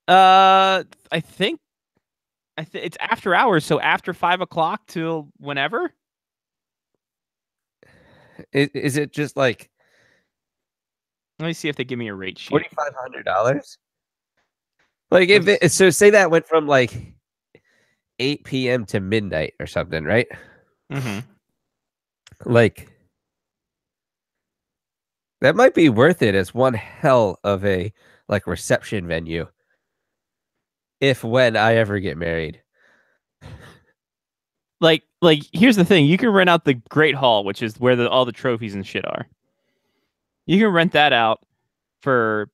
I think it's after hours, so after 5 o'clock till whenever. Is it just like Let me see if they give me a rate sheet. $4,500? Like if it, so say that went from like 8 p.m. to midnight or something, right? Mm-hmm. Like that might be worth it as one hell of a like reception venue. If when I ever get married. Like here's the thing: you can rent out the Great Hall, which is where all the trophies and shit are. You can rent that out for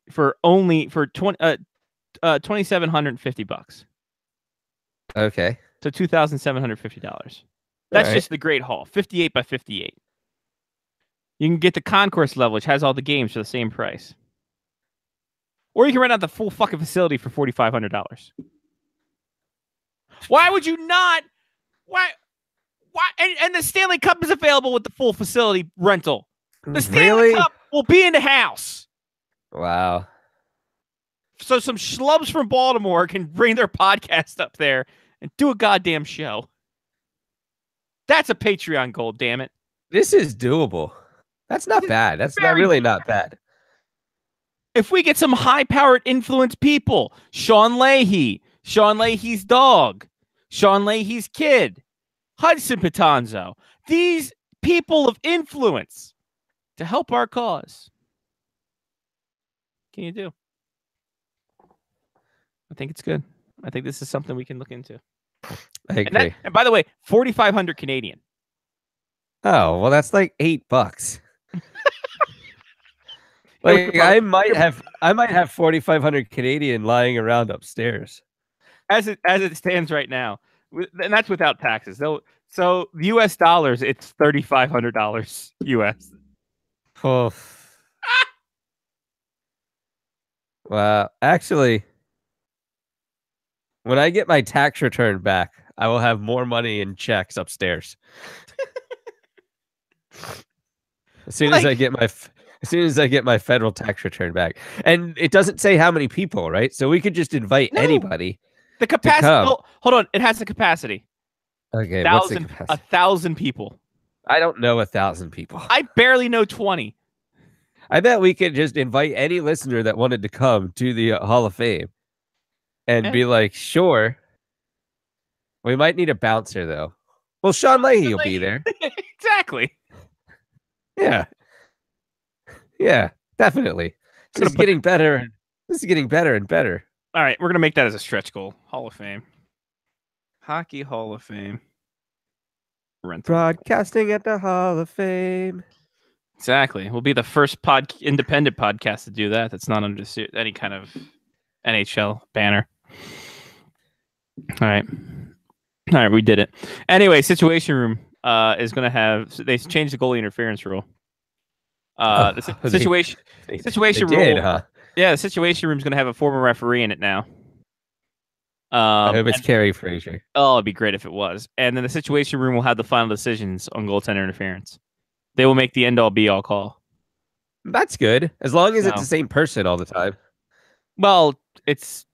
$2,750. Okay. So $2,750. That's just the Great Hall, 58 by 58. You can get the concourse level, which has all the games for the same price. Or you can rent out the full fucking facility for $4,500. Why would you not? Why? And the Stanley Cup is available with the full facility rental. The Stanley Cup will be in the house. Wow. So some schlubs from Baltimore can bring their podcast up there and do a goddamn show. That's a Patreon goal, damn it. This is doable. That's not bad. That's not really not bad. If we get some high-powered influence people, Sean Leahy's dog, Sean Leahy's kid, Hudson Patanzo, these people of influence to help our cause. What can you do? I think it's good. I think this is something we can look into. I agree. And by the way, 4,500 Canadian. Oh, well, that's like $8. Like I might have 4,500 Canadian lying around upstairs. As it stands right now, and that's without taxes. So U.S. dollars, it's $3,500 U.S. Oh. Well, actually, when I get my tax return back, I will have more money in checks upstairs. As soon as I get my federal tax return back, and it doesn't say how many people, right? So we could just invite anybody. The capacity. Hold on, it has the capacity. Okay, what's the capacity? 1,000 people. I don't know 1,000 people. I barely know 20. I bet we could just invite any listener that wanted to come to the Hall of Fame and be like, sure. We might need a bouncer, though. Well, Sean Leahy will be there. Exactly. Yeah. Yeah, definitely. This is getting better. This is getting better and better. All right, we're going to make that as a stretch goal. Hall of Fame. Hockey Hall of Fame. Broadcasting at the Hall of Fame. Exactly. We'll be the first independent podcast to do that. That's not under any kind of NHL banner. All right, we did it. Anyway, Situation Room is going to have. They changed the goalie interference rule. The situation room. Huh? Yeah, the Situation Room is going to have a former referee in it now. I hope it's and- Kerry Frazier. oh, it'd be great if it was. And then the Situation Room will have the final decisions on goaltender interference. They will make the end all be all call. That's good, as long as it's No. the same person all the time. Well, it's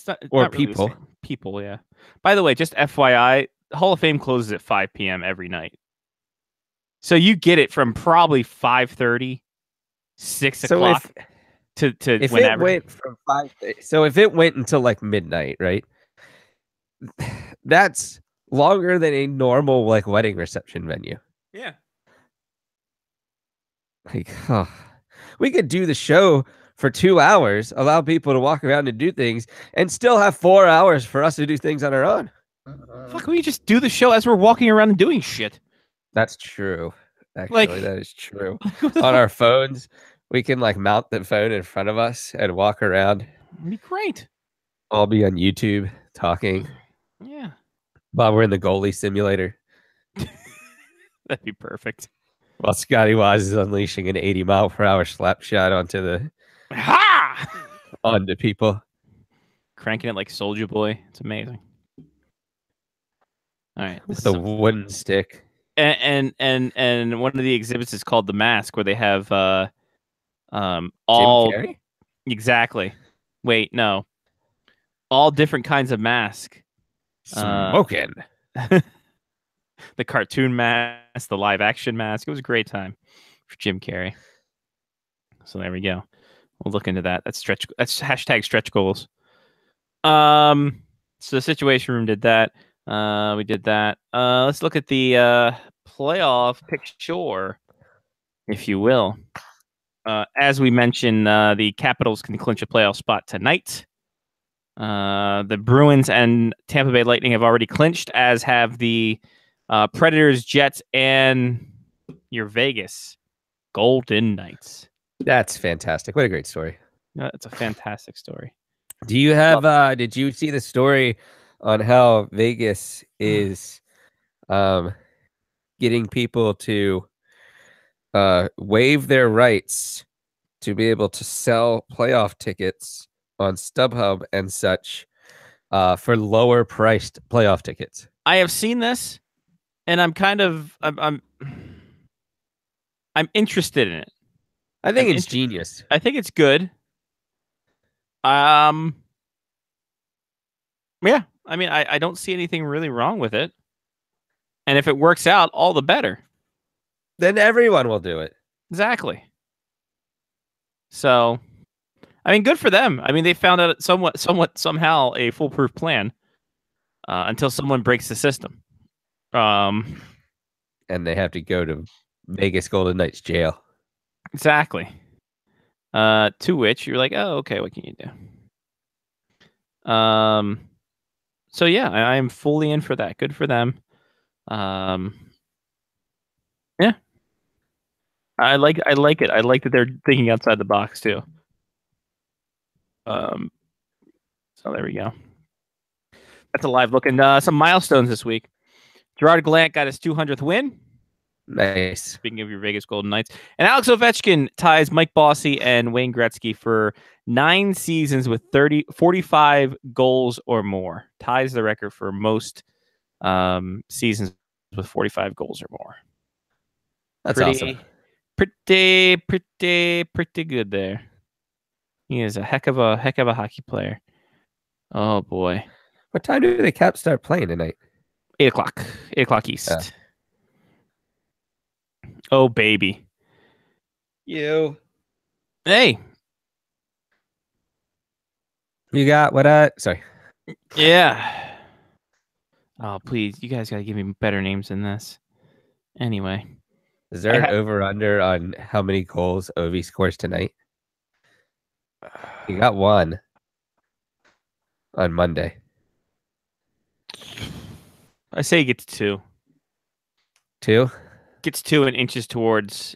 not Or not really the people. same. People, yeah. By the way, just FYI, Hall of Fame closes at 5 p.m. every night. So you get it from probably 5:30, 6 So o'clock to if whenever. it went from 5, so if it went until like midnight, right? That's longer than a normal like wedding reception venue. Yeah. Like, we could do the show for 2 hours, allow people to walk around and do things, and still have 4 hours for us to do things on our own. Fuck, we just do the show as we're walking around and doing shit. That's true. Actually, Like- that is true. On our phones, we can like mount the phone in front of us and walk around. It'd be great. I'll be on YouTube talking Yeah. while we're in the goalie simulator. That'd be perfect. While Scotty Waz is unleashing an 80-mile-per-hour slap shot Ha! onto people. Cranking it like Soldier Boy. It's amazing. All right. With a wooden stick. And one of the exhibits is called The Mask, where they have all Jim Carrey? exactly. Wait, no. All different kinds of mask. Smoking. The cartoon mask, the live action mask. It was a great time for Jim Carrey. So there we go. We'll look into that. That's hashtag stretch goals. So the Situation Room did that. We did that. Let's look at the playoff picture, if you will. As we mentioned, the Capitals can clinch a playoff spot tonight. The Bruins and Tampa Bay Lightning have already clinched, as have the Predators, Jets, and your Vegas Golden Knights. That's fantastic. What a great story. It's a fantastic story. Do you have did you see the story on how Vegas is getting people to waive their rights to be able to sell playoff tickets on StubHub and such for lower priced playoff tickets? I have seen this, and I'm kind of I'm interested in it. I think I'm it's genius. I think it's good. Yeah, I mean, I don't see anything really wrong with it. And if it works out, all the better. Then everyone will do it. Exactly. So, I mean, good for them. I mean, they found out somehow a foolproof plan until someone breaks the system. And they have to go to Vegas Golden Knights jail. Exactly. To which you're like, oh, okay, what can you do? So yeah, I am fully in for that. Good for them. Yeah. I like it. I like that they're thinking outside the box too. So there we go. That's a live look. And some milestones this week. Gerard Gallant got his 200th win. Nice. Speaking of your Vegas Golden Knights. And Alex Ovechkin ties Mike Bossy and Wayne Gretzky for 9 seasons with 45 goals or more. Ties the record for most seasons with 45 goals or more. That's awesome. Pretty good there. He is a heck of a hockey player. Oh boy. What time do the Caps start playing tonight? 8 o'clock. 8 o'clock East. Oh baby. You Hey. You got what? Sorry. Yeah. Oh please, you guys gotta give me better names than this. Anyway. Is there an over under on how many goals Ovi scores tonight? He got 1 on Monday. I say he gets 2. 2? Gets 2 and inches towards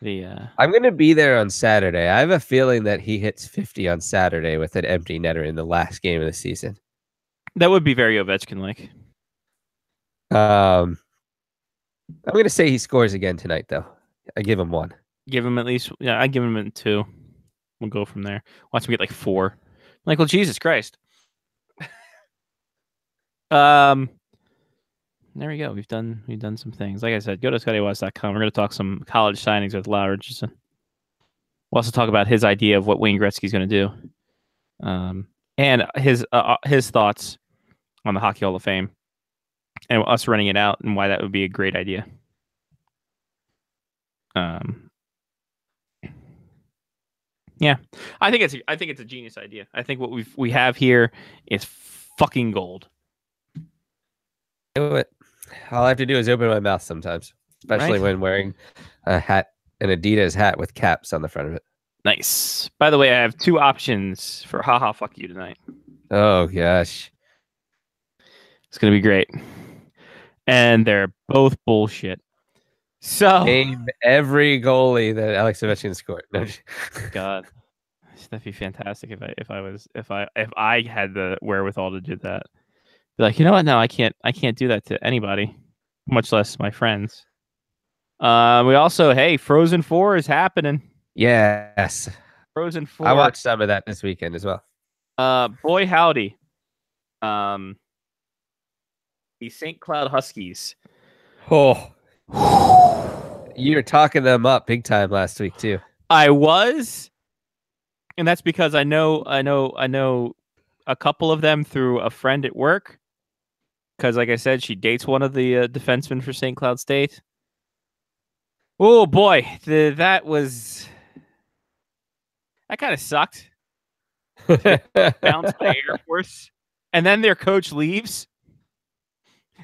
the I'm gonna be there on Saturday. I have a feeling that he hits 50 on Saturday with an empty netter in the last game of the season. that would be very Ovechkin like. I'm gonna say he scores again tonight, though. I give him 1. Give him at least I give him a 2. We'll go from there. Watch him get like 4. Like, well, Jesus Christ. There we go. We've done some things. Like I said, go to ScottyWatts.com. We're going to talk some college signings with Lyle Richardson. We'll also talk about his idea of what Wayne Gretzky's going to do, and his thoughts on the Hockey Hall of Fame, and us running it out, and why that would be a great idea. Yeah, I think it's a genius idea. I think what we have here is fucking gold. Do it. All I have to do is open my mouth sometimes, especially when wearing a hat, an Adidas hat with caps on the front of it. Nice. By the way, I have 2 options for haha fuck you tonight. Oh gosh, It's gonna be great, and they're both bullshit. So name every goalie that Alex Ovechkin scored. No, God, that'd be fantastic if I had the wherewithal to do that. Be like, you know what? No, I can't do that to anybody, much less my friends. We also, hey, Frozen 4 is happening. yes, Frozen 4. I watched some of that this weekend as well. Boy howdy. The St. Cloud Huskies. Oh, you were talking them up big time last week too. I was, and that's because I know a couple of them through a friend at work. Because, like I said, she dates one of the defensemen for St. Cloud State. Oh boy, that kind of sucked. Bounced by Air Force, and then their coach leaves.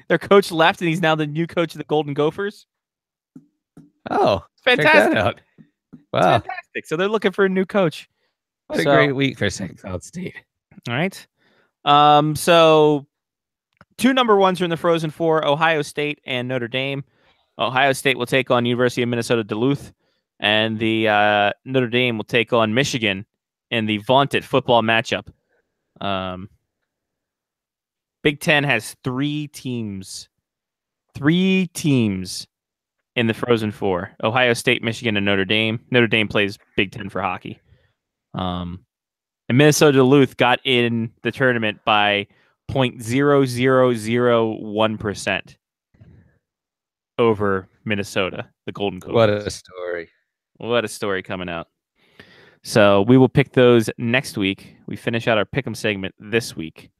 Their coach left, and he's now the new coach of the Golden Gophers. Oh, Fantastic! check that out. Wow, Fantastic. So they're looking for a new coach. what a great week for St. Cloud State. All right. So 2 number 1s are in the Frozen 4: Ohio State and Notre Dame. Ohio State will take on University of Minnesota Duluth, and the Notre Dame will take on Michigan in the vaunted football matchup. Big Ten has 3 teams. 3 teams in the Frozen 4: Ohio State, Michigan, and Notre Dame. Notre Dame plays Big Ten for hockey. And Minnesota Duluth got in the tournament by 0.0001% over Minnesota, the Golden Gophers. What a story. What a story coming out. So we will pick those next week. We finish out our pick'em segment this week.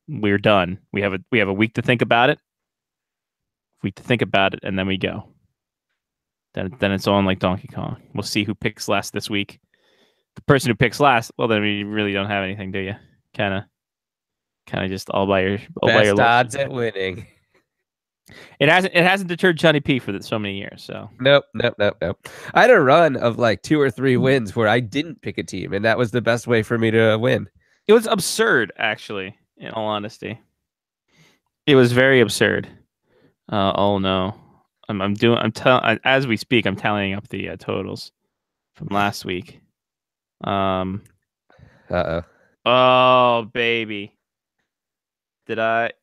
We're done. We have a week to think about it. And then we go. Then it's on like Donkey Kong. We'll see who picks last this week. The person who picks last, well, then we really don't have anything, do you? Kind of just all by your Best odds at winning. It hasn't deterred Johnny P for so many years. So Nope. I had a run of like 2 or 3 wins where I didn't pick a team, and that was the best way for me to win. it was absurd, actually. In all honesty, it was very absurd. Oh no, as we speak, I'm tallying up the totals from last week. Oh baby, did I?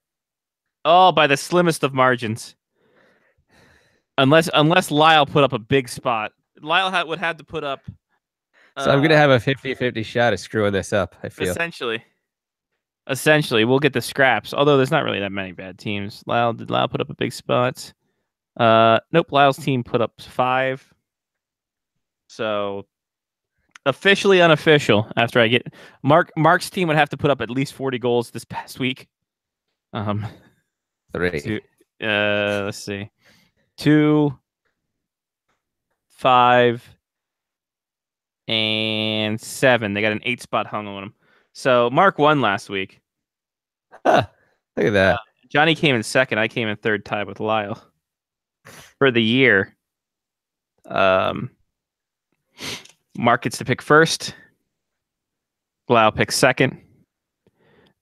Oh, by the slimmest of margins. Unless Lyle put up a big spot, Lyle would have to put up. So I'm gonna have a 50-50 shot of screwing this up. I feel Essentially, we'll get the scraps. Although there's not really that many bad teams. Did Lyle put up a big spot? Nope. Lyle's team put up 5. So officially unofficial. After I get Mark's team would have to put up at least 40 goals this past week. 3. Let's see. 2, 5, and 7. They got an 8 spot hung on them. So Mark won last week. Huh, look at that. Johnny came in second. I came in third, tied with Lyle. For the year, Mark gets to pick first. Lyle picks second.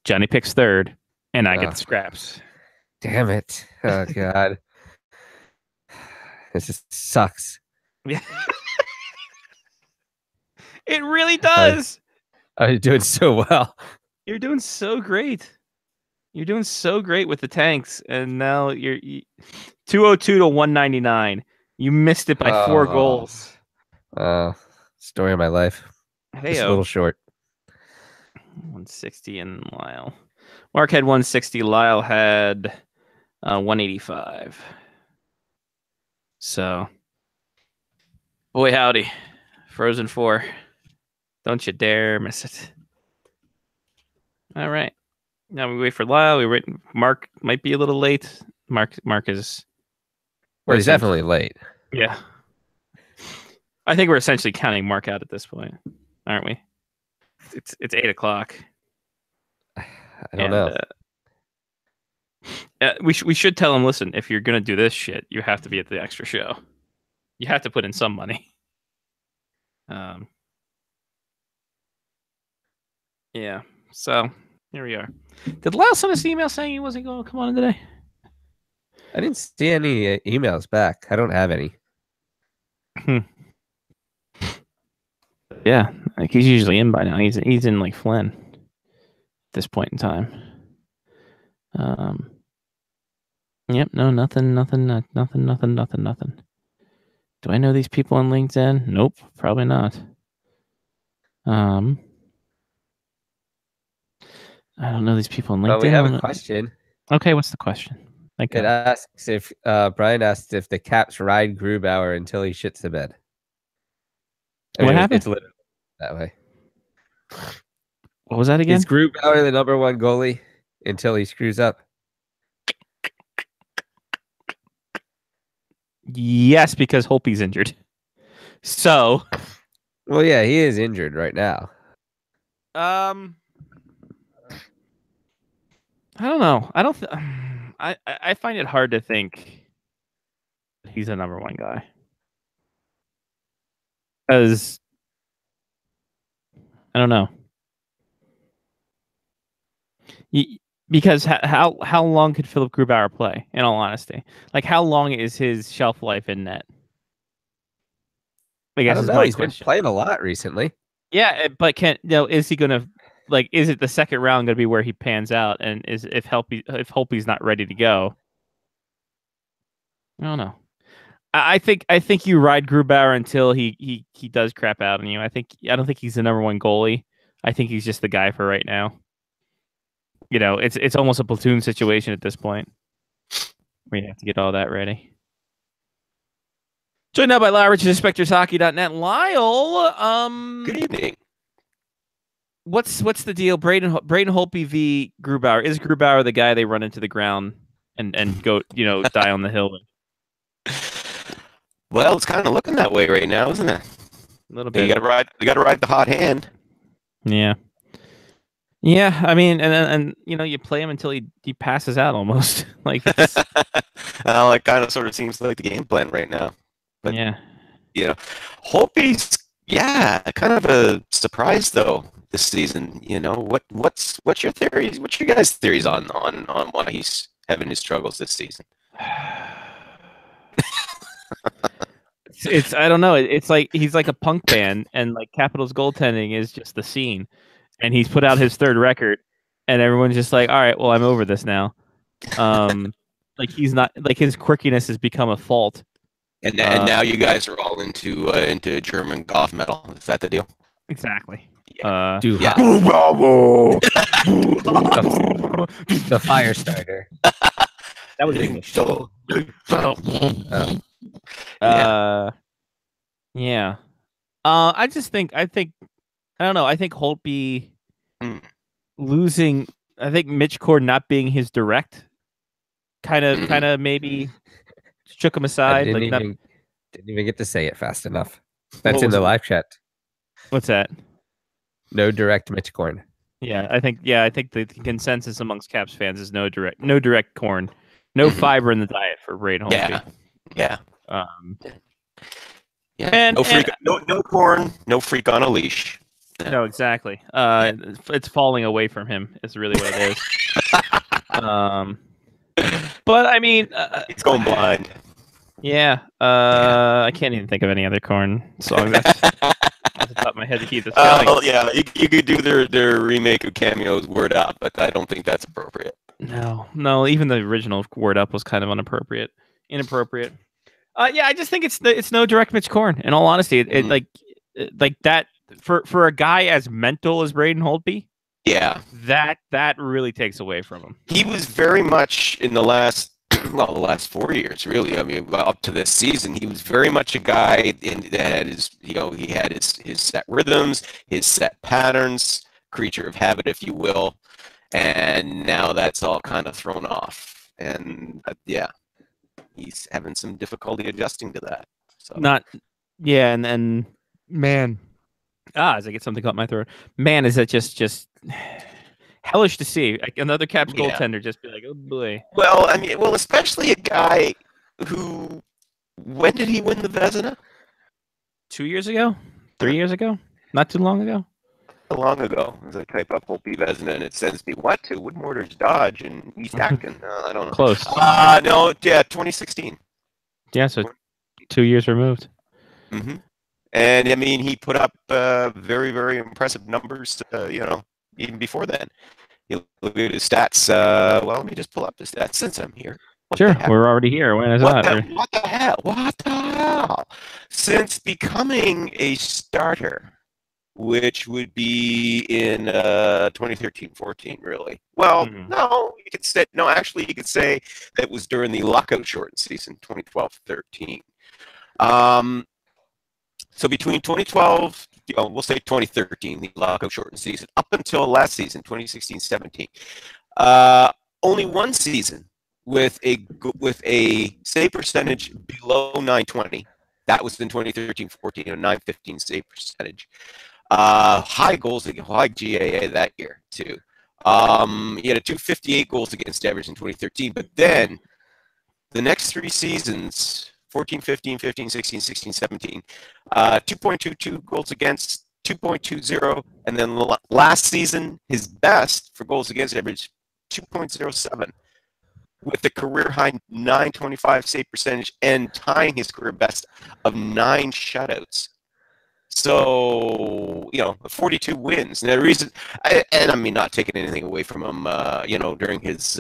Johnny picks third. And I get the scraps. Damn it. Oh, God. This just sucks. Yeah. It really does. You're doing so well. You're doing so great. You're doing so great with the tanks, and now you're 202 to 199. You missed it by 4 goals. Story of my life. Hey, just a little short. 160 and Lyle. Mark had 160. Lyle had 185. So, boy howdy, Frozen 4. Don't you dare miss it. All right. Now we wait for Lyle. We wait. Mark might be a little late. Mark is. Well, he's definitely late. Yeah. I think we're essentially counting Mark out at this point, aren't we? It's 8:00. I don't know. We should tell him. Listen, if you're gonna do this shit, you have to be at the extra show. You have to put in some money. Yeah. So here we are. Did Lyle send us an email saying he wasn't going to come on today? I didn't see any emails back. I don't have any. Yeah, like he's usually in by now. He's in like Flynn at this point in time. Yep, no, nothing. Do I know these people on LinkedIn? Nope, probably not. I don't know these people on LinkedIn. Well, we have a question. Okay, what's the question? Thank It God. asks if Brian asked if the Caps ride Grubauer until he shits the bed. What happened? It's literally that way. What was that again? Is Grubauer the number one goalie until he screws up? Yes, because Holtby's injured. So, Well, yeah, he is injured right now. I don't know. I find it hard to think he's a number one guy. Because I don't know. Because how long could Philip Grubauer play? In all honesty, like how long is his shelf life in net? I guess I is don't know. my He's been question. playing a lot recently. Yeah, but is he gonna like? Is it the second round gonna be where he pans out? And is if Holtby's not ready to go? I don't know. I think you ride Grubauer until he does crap out on you. I don't think he's the number one goalie. I think he's just the guy for right now. You know, it's almost a platoon situation at this point. We have to get all that ready. Joined now by Lyle Richards, SpectresHockey.net. Lyle, Good evening. What's the deal? Braden Holtby v. Grubauer. Is Grubauer the guy they run into the ground and go die on the hill? Well, it's kind of looking that way right now, isn't it? A little bit. You got to ride the hot hand. Yeah. Yeah, I mean, and you play him until he passes out almost. Like, Well, it kind of sort of seems like the game plan right now. But, yeah. Holtby's, kind of a surprise though this season. What's your theories? What's your guys' theories on why he's having his struggles this season? It's I don't know. It's like he's like a punk band, and like Capitals goaltending is just the scene. And he's put out his third record, and everyone's just like, "All right, well, I'm over this now." Like he's not like his quirkiness has become a fault. And now you guys are all into German goth metal. Is that the deal? Exactly. Dude, Yeah. the fire starter. That was English. Yeah. I think I don't know. I think Holtby losing. I think Mitch Cord not being his direct kind of maybe shook him aside. I Like didn't even get to say it fast enough. What That's in was the it? live chat. What's that? No direct Mitch Korn. Yeah, I think the consensus amongst Caps fans is no direct corn, no fiber in the diet for Braden Holtby. Yeah. Yeah. And- no freak, no corn, no freak on a leash. No, exactly. It's falling away from him. Is really what it is. But I mean, He's going blind. yeah. I can't even think of any other corn songs off the top of my head to keep this going. Well, yeah, you could do their remake of Cameo's Word Up, but I don't think that's appropriate. No. Even the original Word Up was kind of inappropriate. Yeah, I just think it's no direct Mitch Korn. In all honesty, it like that for a guy as mental as Braden Holtby, Yeah, that really takes away from him. he was very much in the last the last 4 years, really. I mean, up to this season, he was very much a guy that had his, he had his set rhythms, his set patterns, creature of habit, if you will, and now that's all kind of thrown off. And yeah, he's having some difficulty adjusting to that. So. And man, as I get something caught in my throat, man, is that just hellish to see. Like another Caps goaltender just be like, oh boy. Well, I mean, especially a guy who, when did he win the Vezina? 2 years ago? 3 years ago? Not too long ago? Long ago. As I type up Holtby Vezina and it sends me what to Woodmortar's Dodge and East Acton. I don't know. Close. No, yeah, 2016. Yeah, so 2 years removed. Mm-hmm. And I mean, he put up very, very impressive numbers, even before then. You look at his stats. Well, let me just pull up the stats since I'm here. Sure, we're already here. When is that? What the hell? What the hell? Since becoming a starter, which would be in 2013-14, really. Well, no, you could say actually, you could say that was during the lockout shortened season, 2012-13. So between 2012, we'll say 2013, the lockout shortened season, up until last season, 2016-17, only one season with a save percentage below 920. That was in 2013-14, a 915 save percentage. High goals, high GAA that year too. He had a 258 goals against average in 2013, but then the next three seasons, 14, 15, 15, 16, 16, 17, 2.22 goals against, 2.20, and then last season, his best for goals against average, 2.07, with a career high 925 save percentage and tying his career best of 9 shutouts. So, 42 wins. And the reason, and I mean, not taking anything away from him, during his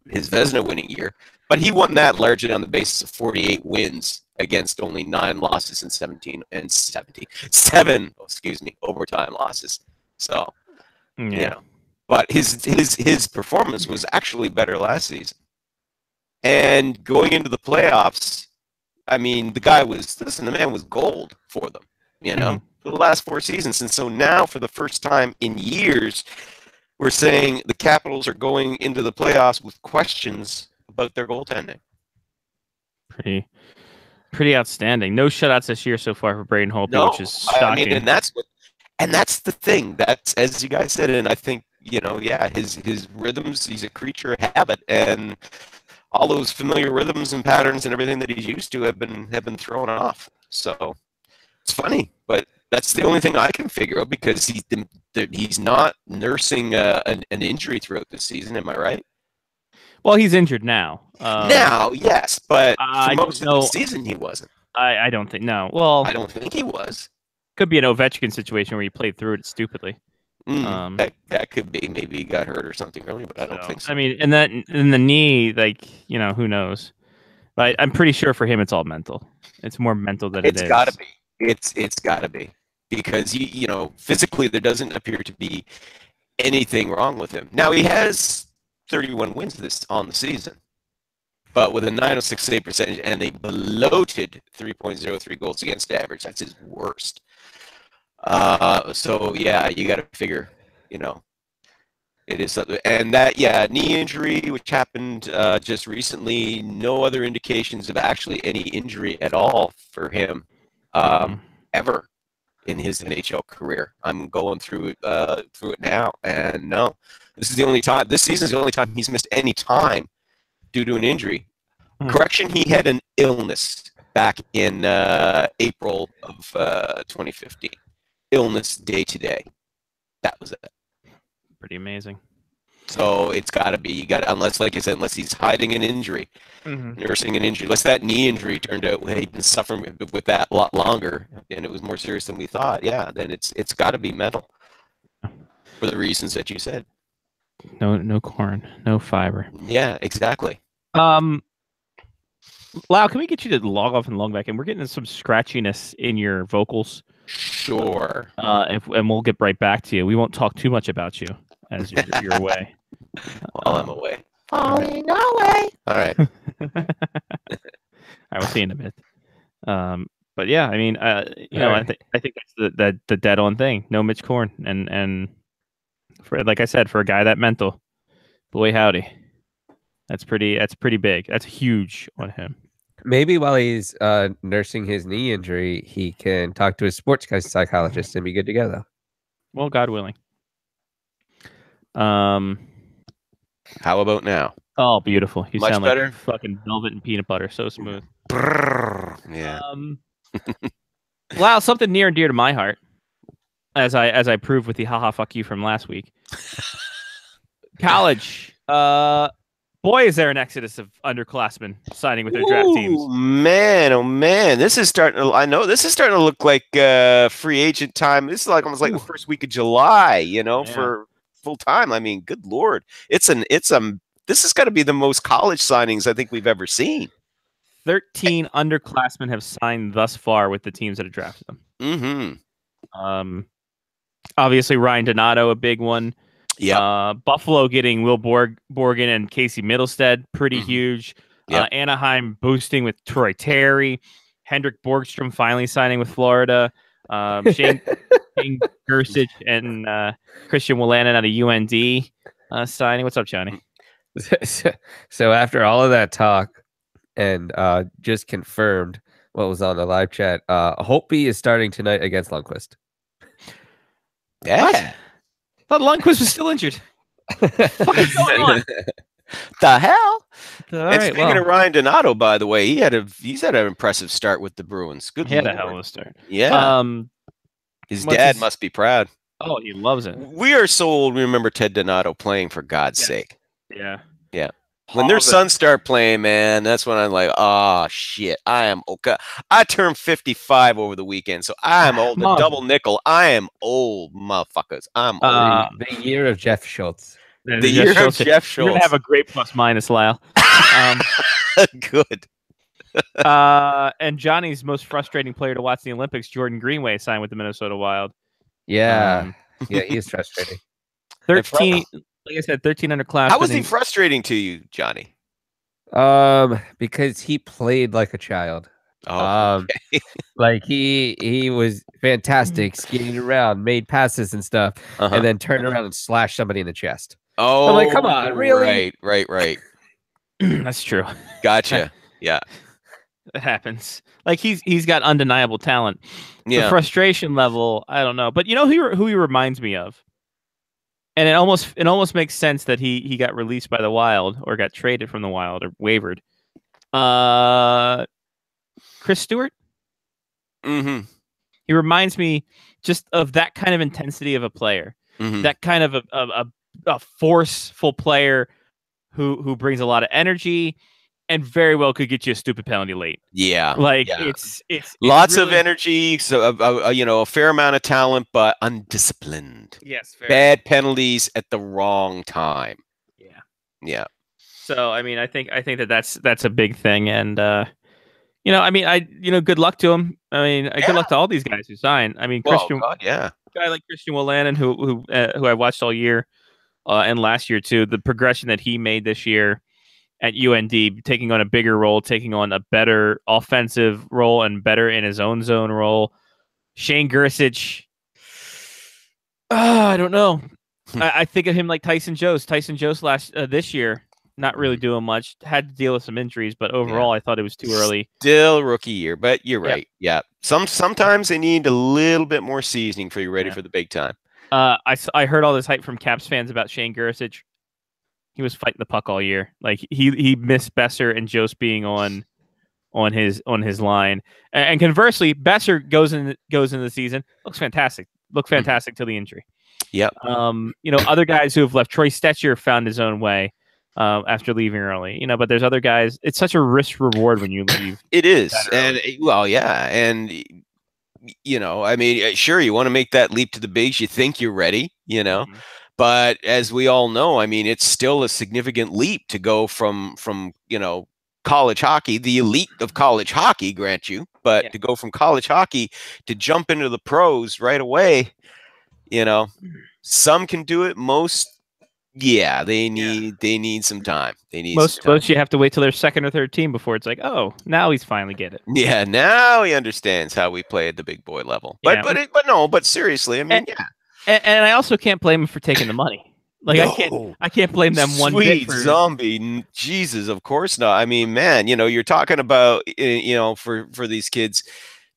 Vezina winning year, but he won that largely on the basis of 48 wins against only 9 losses and 7 overtime losses. So, but his performance was actually better last season. And going into the playoffs, I mean, the man was gold for them. For the last 4 seasons. And so now, for the first time in years, we're saying the Capitals are going into the playoffs with questions about their goaltending. Pretty outstanding. No shutouts this year so far for Braden Holtby, which is shocking. I mean, and that's the thing. That's, as you guys said, and I think, his rhythms, he's a creature of habit, and all those familiar rhythms and patterns and everything that he's used to have been thrown off. So it's funny, but that's the only thing I can figure out, because he's not nursing an injury throughout the season. Am I right? Well, he's injured now. Now, yes, but for most of the season he wasn't. I don't think. No. Well, I don't think he was. Could be an Ovechkin situation where he played through it stupidly. That could be. Maybe he got hurt or something early, but I don't think so. I mean, in the knee, who knows? But I'm pretty sure for him it's all mental. It's more mental than it is. It's got to be. It's got to be, because physically there doesn't appear to be anything wrong with him. Now he has 31 wins on the season, but with a 906 save percentage and a bloated 3.03 goals against average. That's his worst. So yeah, you got to figure, it is something. And that, knee injury, which happened just recently. No other indications of actually any injury at all for him. Ever in his NHL career. I'm going through it now, and no, this is the only time. This season is the only time he's missed any time due to an injury. Correction, he had an illness back in April of 2015. Illness day to day. That was it. Pretty amazing. So it's got to be, unless, like I said, unless he's hiding an injury, nursing an injury, unless that knee injury turned out, he'd been suffering with that a lot longer, and it was more serious than we thought. Then it's got to be mental, for the reasons that you said. No corn, no fiber. Yeah, exactly. Lau, can we get you to log off and log back in? We're getting some scratchiness in your vocals. Sure. And we'll get right back to you. We won't talk too much about you. as you're away. While I'm away. Falling away. All right. All right, we'll see in a bit. But yeah, I mean, you know, Alright. I think that's the dead on thing. No Mitch Korn, and for like I said, for a guy that mental, boy howdy, that's pretty big. That's huge on him. Maybe while he's nursing his knee injury, he can talk to his sports psychologist and be good to go, though. Well, God willing. How about now? Oh, beautiful! You Much sound better? like fucking velvet and peanut butter, so smooth. Brrr. Yeah. Wow, something near and dear to my heart, as I proved with the haha fuck you from last week. College, boy, is there an exodus of underclassmen signing with their draft teams. Oh man, this is starting to. I know this is starting to look like free agent time. This is like almost like the first week of July, you know, Yeah. for full time. I mean, good lord, this has got to be the most college signings I think we've ever seen. 13 underclassmen have signed thus far with the teams that have drafted them. Mm-hmm. Obviously Ryan Donato, a big one. Yeah. Buffalo getting Will Borgen and Casey Middlestead, pretty Mhm. huge. Yep. Anaheim boosting with Troy Terry. Hendrik Borgstrom finally signing with Florida. Shane Gersich and Christian Wolanin out of UND signing. What's up, Johnny? So after all of that talk and just confirmed what was on the live chat, Holtby is starting tonight against Lundqvist. Yeah. Thought Lundqvist was still injured. What's going on? The hell? All And right, speaking well, of Ryan Donato, by the way, he's had an impressive start with the Bruins. Good he had a lord. hell of a start. Yeah. His what's dad his- must be proud. Oh, he loves it. We are so old. We remember Ted Donato playing, for God's Yes. sake. Yeah. Yeah. When their Hog- sons start playing, man, that's when I'm like, oh shit, I am okay. I turned 55 over the weekend, so I'm old. The Mom. double nickel. I am old, motherfuckers. I'm old. The year of Jeff Schultz. The year of Jeff You're gonna Schultz. have a great plus minus, Lyle. Good. And Johnny's most frustrating player to watch in the Olympics, Jordan Greenway, signed with the Minnesota Wild. Yeah, Um, yeah, he's frustrating. 13, like I said, 13 underclassmen. How was he and- frustrating to you, Johnny? Because he played like a child. Oh, Like he was fantastic, skating around, made passes and stuff, uh-huh. and then turned around and slashed somebody in the chest. Oh, like, come on, really? Right. That's true. Gotcha. Yeah. It happens. Like he's got undeniable talent. The Yeah. frustration level, I don't know. But you know who he reminds me of? And it almost makes sense that he got released by the Wild or got traded from the Wild or wavered. Chris Stewart. Mm-hmm. He reminds me just of that kind of intensity of a player. Mm-hmm. That kind of a forceful player who brings a lot of energy and very well could get you a stupid penalty late. Yeah. Like yeah. it's Lots of really- energy, so a fair amount of talent, but undisciplined. Yes, very Bad penalties at the wrong time. Yeah. Yeah. So I mean, I think that's a big thing, and good luck to him. I mean, good luck to all these guys who sign. I mean, Well, Christian, God, yeah. guy like Christian Wolanin, who I watched all year, and last year too. The progression that he made this year at UND, taking on a bigger role, taking on a better offensive role, and better in his own zone role. Shane Gersich, I don't know. I think of him like Tyson Jost. Tyson Jost this year, not really doing much. Had to deal with some injuries, but overall, I thought it was too early. Still rookie year, but you're Yeah. right. Yeah. Sometimes they need a little bit more seasoning for you ready Yeah. for the big time. I heard all this hype from Caps fans about Shane Gersich. He was fighting the puck all year. Like he missed Besser and Jost being on his line. And conversely, Besser goes into the season, looks fantastic. Looked fantastic till the injury. Yep. Other guys who have left. Troy Stetcher found his own way after leaving early. But there's other guys. It's such a risk reward when you leave. It is. that And well, yeah. And I mean, sure, you want to make that leap to the bigs. You think you're ready, Mhm. but as we all know, I mean, it's still a significant leap to go from college hockey, the elite of college hockey, grant you, but Yeah. to go from college hockey to jump into the pros right away, some can do it. Most Yeah, they need some time. They need Most some time. you have to wait till their second or third team before it's like, oh, now he's finally get it. Yeah, now he understands how we play at the big boy level. But Yeah. but seriously, I mean, yeah. And I also can't blame him for taking the money. Like No. I can't blame them one bit Sweet for zombie, Jesus, of course not. I mean, man, you're talking about for these kids,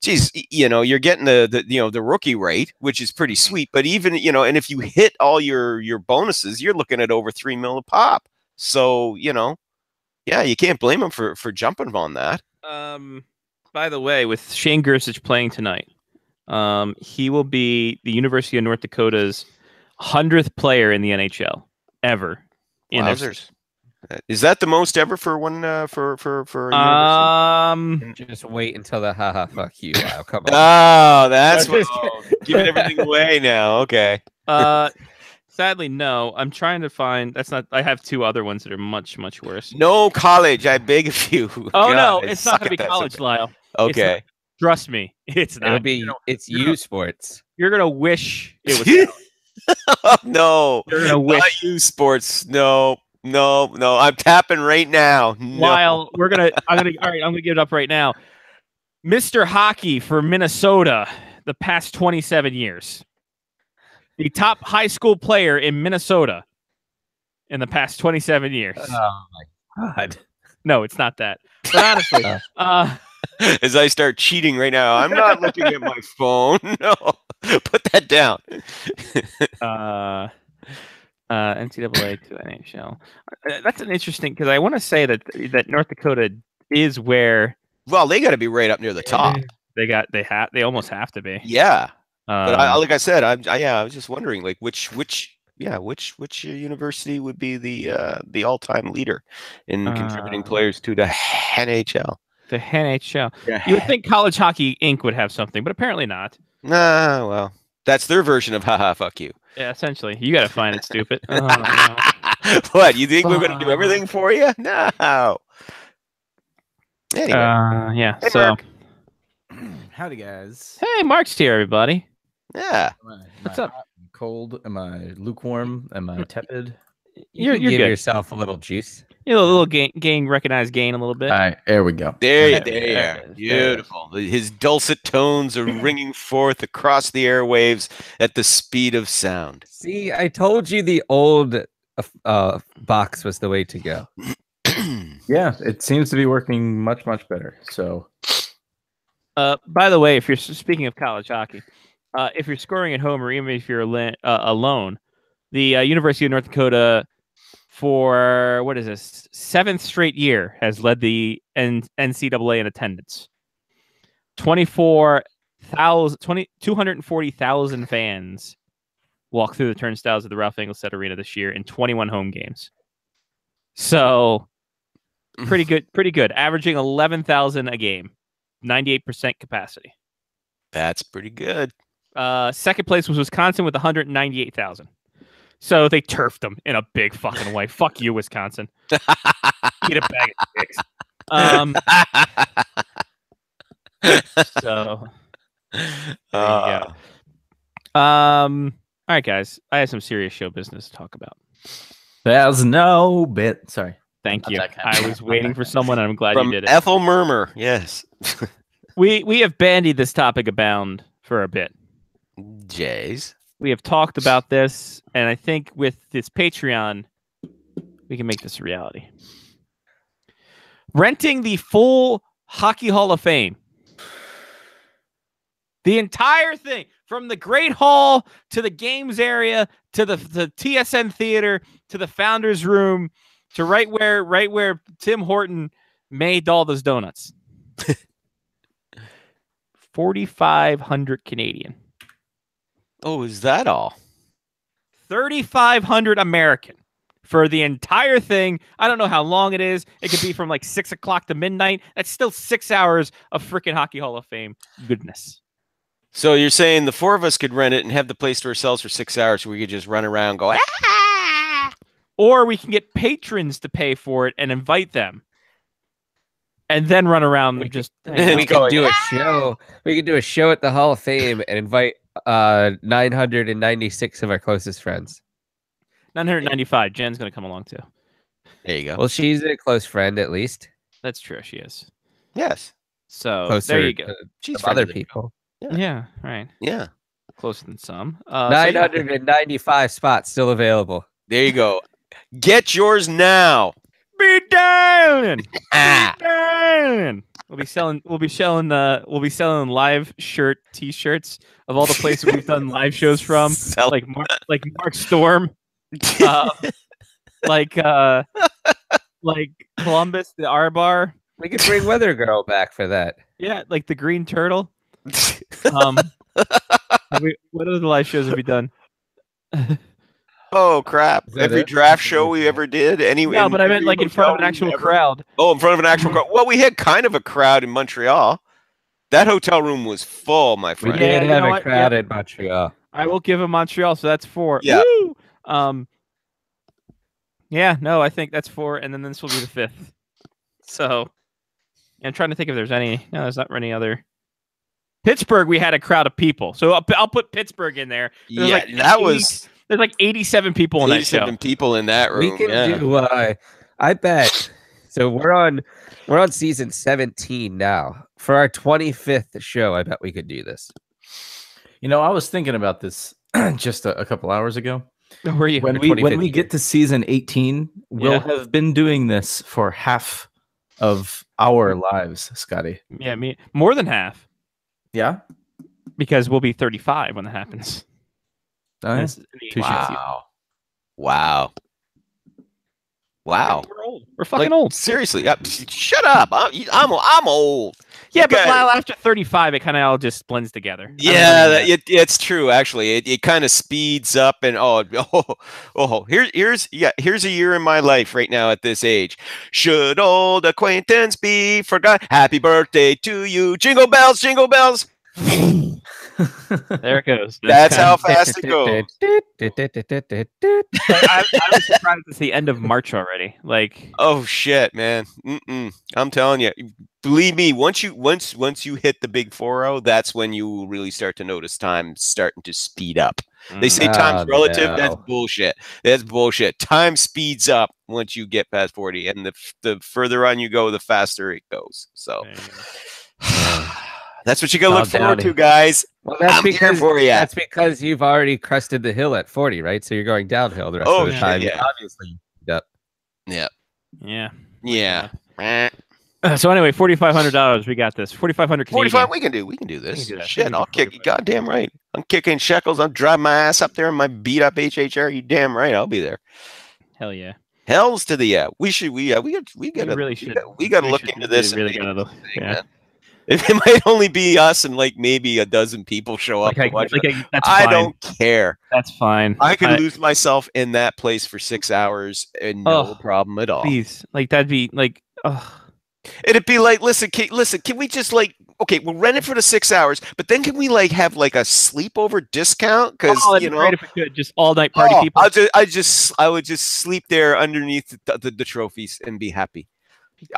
geez, you're getting the rookie rate, which is pretty sweet. But even and if you hit all your bonuses, you're looking at over $3 million a pop. So yeah, you can't blame him for jumping on that. By the way, with Shane Gersich playing tonight, he will be the University of North Dakota's 100th player in the NHL ever. Wowzers. Is that the most ever for one for a university? Just wait until the haha fuck you. Wow, come on. Oh, that's what, giving everything away now. Okay. Sadly, no. I'm trying to find. That's not. I have two other ones that are much worse. No college, I beg of you. Oh God, no, I it's not suck going to at be that college, sometimes. Lyle. Okay. Trust me, it's not. It'll be it's U Sports. You're gonna wish it was. No. You're gonna wish. Not you sports. No. I'm tapping right now. No. Lyle, I'm gonna give it up right now. Mr. Hockey for Minnesota the past 27 years. The top high school player in Minnesota in the past 27 years. Oh my god. No, it's not that. But honestly, As I start cheating right now, I'm not looking at my phone. No. Put that down. NCAA to NHL. That's an interesting because I want to say that North Dakota is where Well, they got to be right up near the top. they almost have to be. Yeah. But like I said, I was just wondering, like, which university would be the all-time leader in contributing players to the NHL? The NHL. Yeah. You would think College Hockey Inc. would have something, but apparently not. Nah, well, that's their version of haha, fuck you. Yeah, essentially. You got to find it stupid. Oh, no. What? You think we're going to do everything for you? No. Anyway. Yeah. Hey, So, Mark. Howdy, guys. hey, Mark's here, everybody. Yeah. What's up? Am I cold? Am I lukewarm? Am I tepid? You're Give good. yourself a little juice. You know, a little recognize gain a little bit. All right, there we go. There you There are. it is. Beautiful. His dulcet tones are ringing forth across the airwaves at the speed of sound. See, I told you the old box was the way to go. Yeah, it seems to be working much better. So, By the way, if you're speaking of college hockey, if you're scoring at home or even if you're alone, the University of North Dakota for what is this 7th straight year has led the NCAA in attendance. 240,000 fans walk through the turnstiles of the Ralph Engelstad Arena this year in 21 home games. So pretty good. Averaging 11,000 a game, 98% capacity. That's pretty good. Second place was Wisconsin with 198,000. So they turfed them in a big fucking way. Fuck you, Wisconsin. Eat a bag of dicks. So there you go. All right, guys. I have some serious show business to talk about. there's no bit. Sorry. Thank Not you. that kind of- I was waiting for someone, and I'm glad From you did it. Ethel Murmur, yes. We have bandied this topic abound for a bit. Jays. We have talked about this, and I think with this Patreon, we can make this a reality. Renting the full Hockey Hall of Fame. The entire thing, from the Great Hall to the games area to the TSN Theater to the Founders Room to right where Tim Horton made all those donuts. 4,500 Canadian. Oh, is that all? 3,500 American for the entire thing. I don't know how long it is. It could be from like 6 o'clock to midnight. That's still 6 hours of freaking Hockey Hall of Fame goodness. So you're saying the four of us could rent it and have the place to ourselves for 6 hours so we could just run around and go, ah! Or we can get patrons to pay for it and invite them. And then run around and just We could do a show. We could do a show at the Hall of Fame and invite 996 of our closest friends. 995. Jen's gonna come along too. There you go. Well, she's a close friend at least. That's true. She is. Yes. So Closer there you go. to She's some other friendly. people. Yeah. Right. Yeah. Closer than some. So yeah. 995 spots still available. There you go. Get yours now. Be down. Ah. Be down. We'll be selling live shirt T-shirts of all the places we've done live shows from, Sell- like Mark Storm, like Columbus, the R Bar. We could bring Weather Girl back for that. Yeah, like the Green Turtle. What other live shows have we done? Oh crap! Is that Every it? draft show we ever did. No, but I meant like in front of an actual crowd. Oh, in front of an actual crowd. Well, we had kind of a crowd in Montreal. That hotel room was full, my We friend. Yeah, did you have know a what? crowd Yeah. in Montreal. I will give him Montreal, so that's 4. Yeah. Woo! Yeah, no, I think that's 4, and then this will be the 5th. So, I'm trying to think if there's any. No, there's not any other. Pittsburgh, we had a crowd of people, so I'll put Pittsburgh in there. There's Yeah, like that 80 was There's like 87 people in that show. 87 people in that room. We can yeah. do. I bet. So we're on season 17 now. For our 25th show, I bet we could do this. You know, I was thinking about this just a couple hours ago. Where are you? When The we 25th get to season 18, we'll Yeah. have been doing this for half of our lives, Scotty. Yeah, me more than half, Yeah. because we'll be 35 when that happens. Nice. Touche. Wow. Wow. Wow. We're old. We're fucking Like, old. Seriously. Shut up. I'm old. Yeah, but Okay. after 35, it kind of all just blends together. Yeah, it's true. Actually, it kind of speeds up, and here's a year in my life right now at this age. Should old acquaintance be forgot? Happy birthday to you! Jingle bells, jingle bells. There it goes. That's how fast it goes. I was surprised it's the end of March already. Like, Oh shit, man! I'm telling you, believe me. Once you hit the big 4-0, that's when you will really start to notice time starting to speed up. They say time's Oh, relative. That's no. bullshit. That's bullshit. Time speeds up once you get past 40, and the further on you go, the faster it goes. So that's what you gotta All look forward to, downhill. guys. Well, that's I'm here because for ya. That's because you've already crested the hill at 40, right? So you're going downhill the rest Oh, of the shit, time. yeah. Obviously. Yep. Yeah. yeah. Yeah. So anyway, $4,500. We got this. 4,500 Canadian. 45. We can do this. We can do that. We Shit, can do I'll kick you. 45. Goddamn right. I'm kicking shekels. I'm driving my ass up there in my beat up HHR. You damn right. I'll be there. Hell yeah. Hells to the yeah. We gotta We really should. we gotta we look should into this. Really and gotta make look. this thing, Yeah. man. It might only be us and like maybe a dozen people show up. to watch it. That's I fine. don't care. That's fine. I can lose myself in that place for 6 hours and no Oh, problem at all. Please, like that'd be like, It'd be like, listen, can we just like, okay, we'll rent it for the 6 hours, but then can we like have like a sleepover discount? Because oh, it'd be great if we could just all night party people. I would just sleep there underneath the trophies and be happy.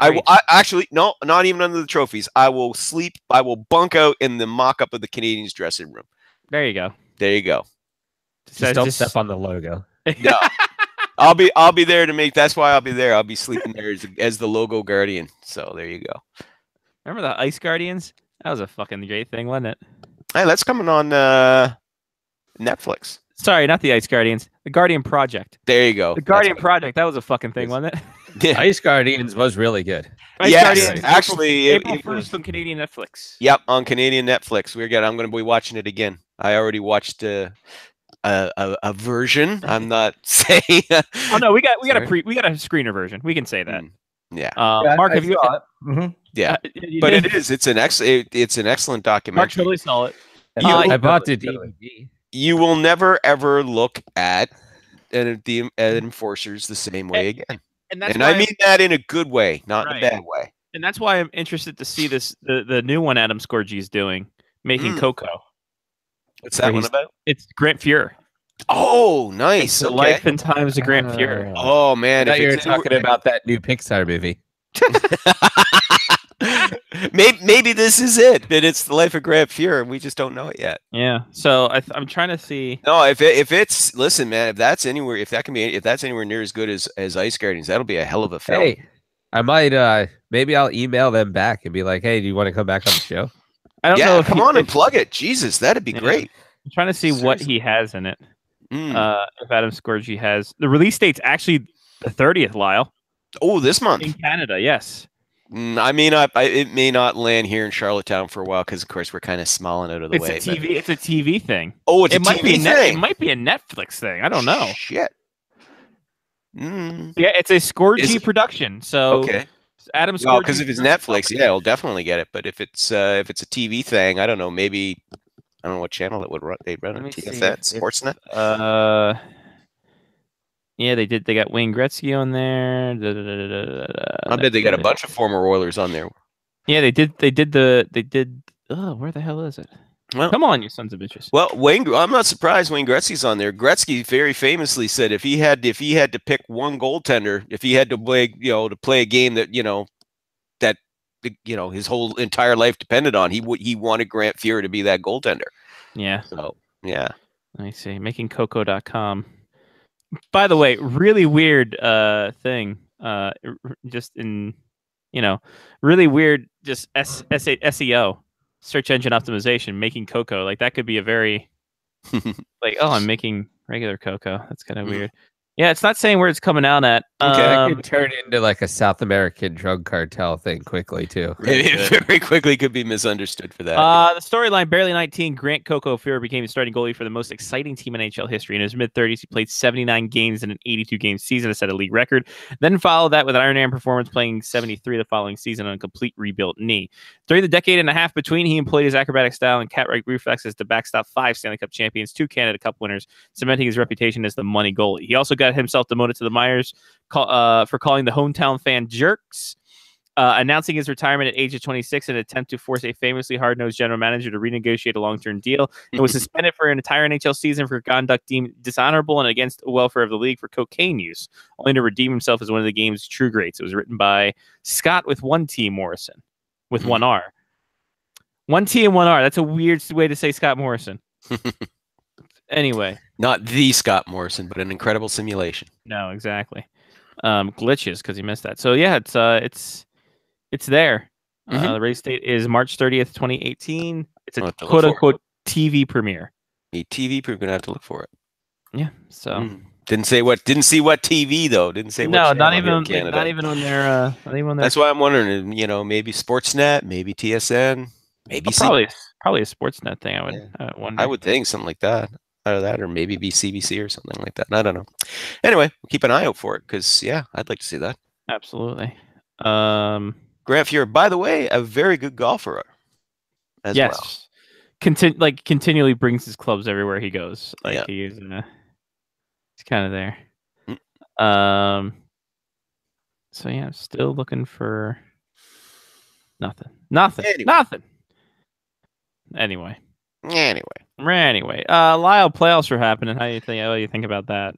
I actually no, not even under the trophies. I will bunk out in the mock-up of the Canadiens dressing room. There you go. There you go. Just don't step on the logo. No. I'll be there to make. That's why I'll be there. I'll be sleeping there as the logo guardian. So there you go. Remember the Ice Guardians? That was a fucking great thing, wasn't it? Hey, that's coming on Netflix. Sorry, not the Ice Guardians. The Guardian Project. There you go. The Guardian Project. That was a fucking thing, wasn't it? Yeah. Ice Guardians was really good. Ice Yes, Guardians. actually, April it was- 1st on Canadian Netflix. Yep, on Canadian Netflix. We're good. I'm going to be watching it again. I already watched a version. I'm not saying. Oh no, we got a Sorry. we got a screener version. We can say that. Yeah, Mark, have you? yeah. You But did? it is. It's an excellent Mark documentary. totally saw it. I bought the Totally. DVD. You will never ever look at the enforcers the same way again. And that's And why I mean that in a good way, not in a Right. bad way. and that's why I'm interested to see the new one Adam Scorgi is doing, making Mm. Coco. What's that one he's- about? It's Grant Fuhr. Oh, nice. The Okay. life and times of Grant Fuhr. Oh I man, thought if you were it's talking about that new Pixar movie. Maybe this is it. That it's the life of Grant Fuhr, and we just don't know it yet. Yeah. So I'm trying to see. No, if it's listen, man, if that's anywhere near as good as Ice Guardians, that'll be a hell of a film. Hey, I might maybe I'll email them back and be like, hey, do you want to come back on the show? I don't know. If come on and plug it. Jesus, that'd be great. I'm trying to see what he has in it. If Adam Scorgie has the release date's actually the 30th, Lyle. Oh, this month in Canada, yes. I mean, it may not land here in Charlottetown for a while because, of course, we're kind of smalling out of the way. It's a TV thing. Oh, it's a TV thing. It might be a Netflix thing. I don't know. Shit. Yeah, it's a Scorgie production. So okay, Adam Scorgie. Well, because if it's Netflix, yeah, I'll definitely get it. But if it's a TV thing, I don't know. Maybe I don't know what channel it would run. They'd run it. TSN, Sportsnet. Yeah, they did. They got Wayne Gretzky on there. I bet they got a bunch of former Oilers on there. Yeah, they did. They did. Oh, where the hell is it? Well, come on, you sons of bitches. Well, I'm not surprised Wayne Gretzky's on there. Gretzky very famously said if he had to pick one goaltender, if he had to play a game that his whole entire life depended on, he wanted Grant Fuhr to be that goaltender. Yeah. So yeah. Let me see. MakingCoco.com. By the way, really weird thing. Just in really weird. Just SEO. Search engine optimization, making cocoa. Like that could be a very I'm making regular cocoa. That's kind of weird. Yeah, it's not saying where it's coming out at. Okay, that could turn into like a South American drug cartel thing quickly too. It very quickly could be misunderstood for that. The storyline: barely 19, Grant Coco Fuhr became the starting goalie for the most exciting team in NHL history. In his mid-30s, he played 79 games in an 82-game season to set a league record. Then followed that with an Iron Man performance, playing 73 the following season on a complete rebuilt knee. During the decade and a half between, he employed his acrobatic style and cat-like reflexes to backstop 5 Stanley Cup champions, 2 Canada Cup winners, cementing his reputation as the money goalie. He also got himself demoted to the Myers for calling the hometown fan jerks, announcing his retirement at age of 26 in an attempt to force a famously hard-nosed general manager to renegotiate a long-term deal. It was suspended for an entire NHL season for conduct deemed dishonorable and against the welfare of the league for cocaine use, only to redeem himself as one of the game's true greats. It was written by Scott with 1 T Morrison, with 1 R. 1 T and 1 R. That's a weird way to say Scott Morrison. Anyway. Not the Scott Morrison, but an incredible simulation. No, exactly. Glitches because he missed that. So yeah, it's there. The race date is March 30th, 2018. It's a quote unquote TV premiere. A TV premiere. Gonna have to look for it. Yeah. So didn't see what TV though. Didn't say no. What Not even on their. Not even on their. That's why I'm wondering. Maybe Sportsnet, maybe TSN, maybe probably a Sportsnet thing. I would wonder. I would think something like that. Out of that, or maybe be CBC or something like that. I don't know. Anyway, keep an eye out for it because I'd like to see that. Absolutely. Grant Fuhr, by the way, a very good golfer as well. Continually brings his clubs everywhere he goes. He's kind of there. So yeah, still looking for nothing. Anyway, Lyle, playoffs are happening. What do you think about that?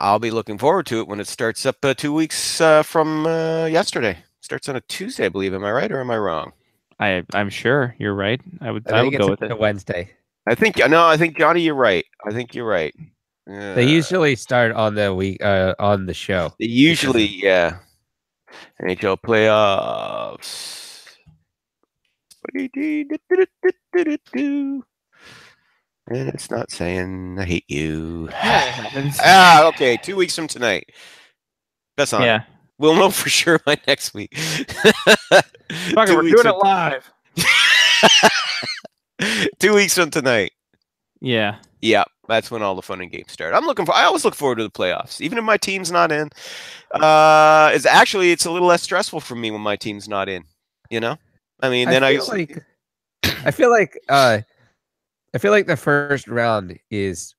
I'll be looking forward to it when it starts up 2 weeks from yesterday. Starts on a Tuesday, I believe. Am I right or am I wrong? I'm sure you're right. I would go with it. Wednesday. I think Johnny, you're right. I think you're right. They usually start on the week on the show. They usually, yeah. NHL playoffs. And it's not saying I hate you. Okay. 2 weeks from tonight. That's on. Yeah. We'll know for sure by next week. We're doing it live. 2 weeks from tonight. Yeah. Yeah. That's when all the fun and games start. I always look forward to the playoffs, even if my team's not in. It's a little less stressful for me when my team's not in. I mean, then I feel like the first round is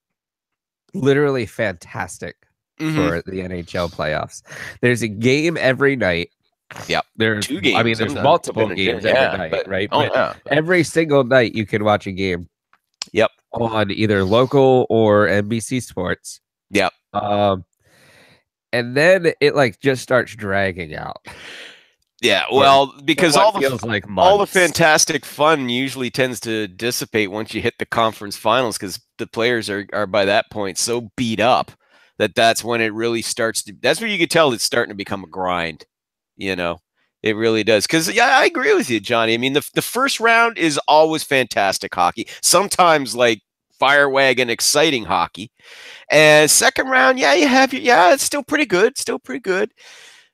literally fantastic for the NHL playoffs. There's a game every night. Yep. There's 2 games. I mean, there's multiple games every night, right? Every single night you can watch a game. Yep. On either local or NBC Sports. Yep. and then it like just starts dragging out. Yeah, well, because all feels like all the months. fantastic fun usually tends to dissipate once you hit the conference finals, because the players are by that point so beat up that's when it really starts to. That's where you can tell it's starting to become a grind. You know, it really does. Because yeah, I agree with you, Johnny. I mean, the first round is always fantastic hockey. Sometimes like fire wagon exciting hockey, and second round, yeah, it's still pretty good,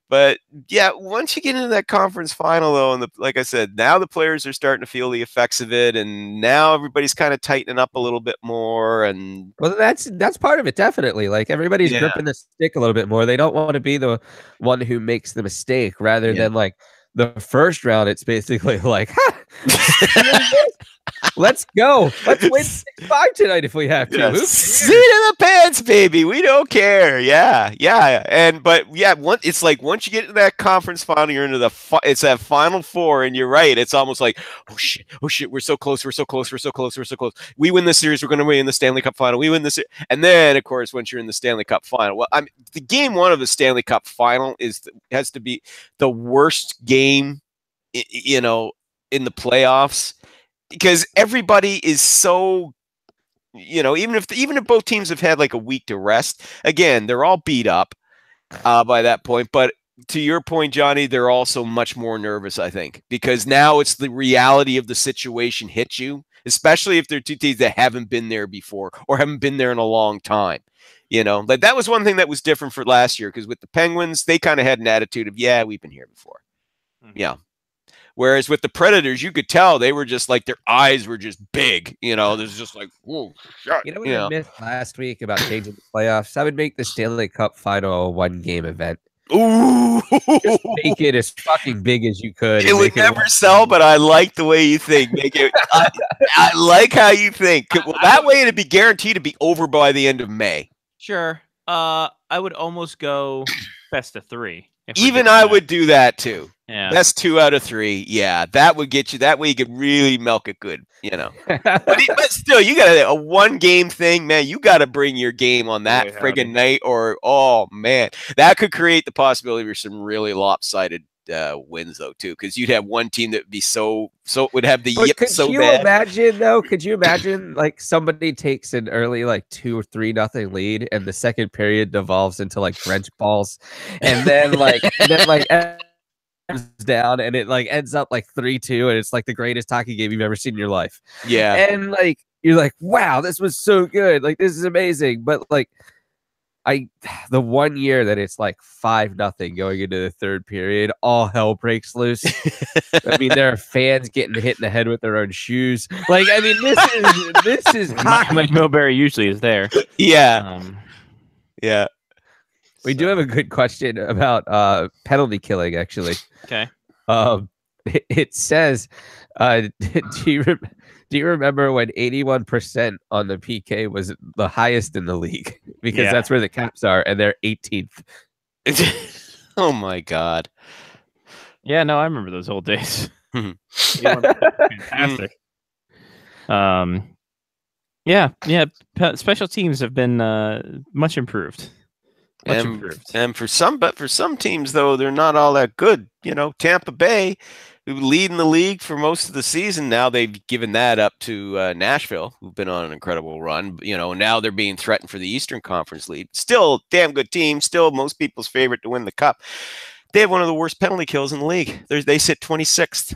But yeah, once you get into that conference final, though, and like I said, now the players are starting to feel the effects of it, and now everybody's kind of tightening up a little bit more. And well, that's part of it, definitely. Like everybody's gripping the stick a little bit more. They don't want to be the one who makes the mistake, rather than like the first round. It's basically like, let's go. Let's win 6-5 tonight if we have to. Yeah. Seat in the pants, baby. We don't care. Yeah. It's like once you get to that conference final, you're into it's that final four, and you're right. It's almost like, oh shit, we're so close. We win this series, we're going to win the Stanley Cup final. We win this, and then of course, once you're in the Stanley Cup final, well, I mean, the game one of the Stanley Cup final has to be the worst game, in the playoffs. Because everybody is so, even if both teams have had like a week to rest, again, they're all beat up by that point. But to your point, Johnny, they're also much more nervous, I think, because now it's the reality of the situation hits you, especially if they're two teams that haven't been there before or haven't been there in a long time. Like that was one thing that was different for last year, because with the Penguins, they kind of had an attitude of, yeah, we've been here before. Mm-hmm. Yeah. Whereas with the Predators, you could tell they were just like, their eyes were just big. There's just like, whoa, shut. You know what I missed last week about changing the playoffs? I would make the Stanley Cup final a one-game event. Ooh, just make it as fucking big as you could. It would never sell, but I like the way you think. Make it. I like how you think. Well, that way it'd be guaranteed to be over by the end of May. Sure. I would almost go best of 3. Even I would do that too. Yeah. Best 2 out of 3. Yeah, that would get you. That way you could really milk it good. But still, you got a one-game thing, man. You got to bring your game on that friggin' night, or oh man, that could create the possibility of some really lopsided wins though too, because you'd have one team that would be so would have the yip so bad. Could you imagine like somebody takes an early like 2 or 3-0 lead, and the second period devolves into like French balls, and then down, and it like ends up like 3-2, and it's like the greatest hockey game you've ever seen in your life. Yeah. And like you're like, wow, this was so good, like this is amazing. But like the one year that it's like 5-0 going into the third period, all hell breaks loose. I mean, there are fans getting hit in the head with their own shoes. Like, I mean, this is hockey. Mike Milbury usually is there. Yeah. Yeah. We do have a good question about penalty killing, actually. Okay. It says, do you remember when 81% on the PK was the highest in the league? Because that's where the Caps are, and they're 18th. Oh my God. Yeah, no, I remember those old days. Fantastic. Special teams have been much improved. And for some teams though, they're not all that good. Tampa Bay, who lead in the league for most of the season, now they've given that up to Nashville, who've been on an incredible run. Now they're being threatened for the Eastern Conference lead. Still, damn good team. Still, most people's favorite to win the cup. They have one of the worst penalty kills in the league. They sit 26th.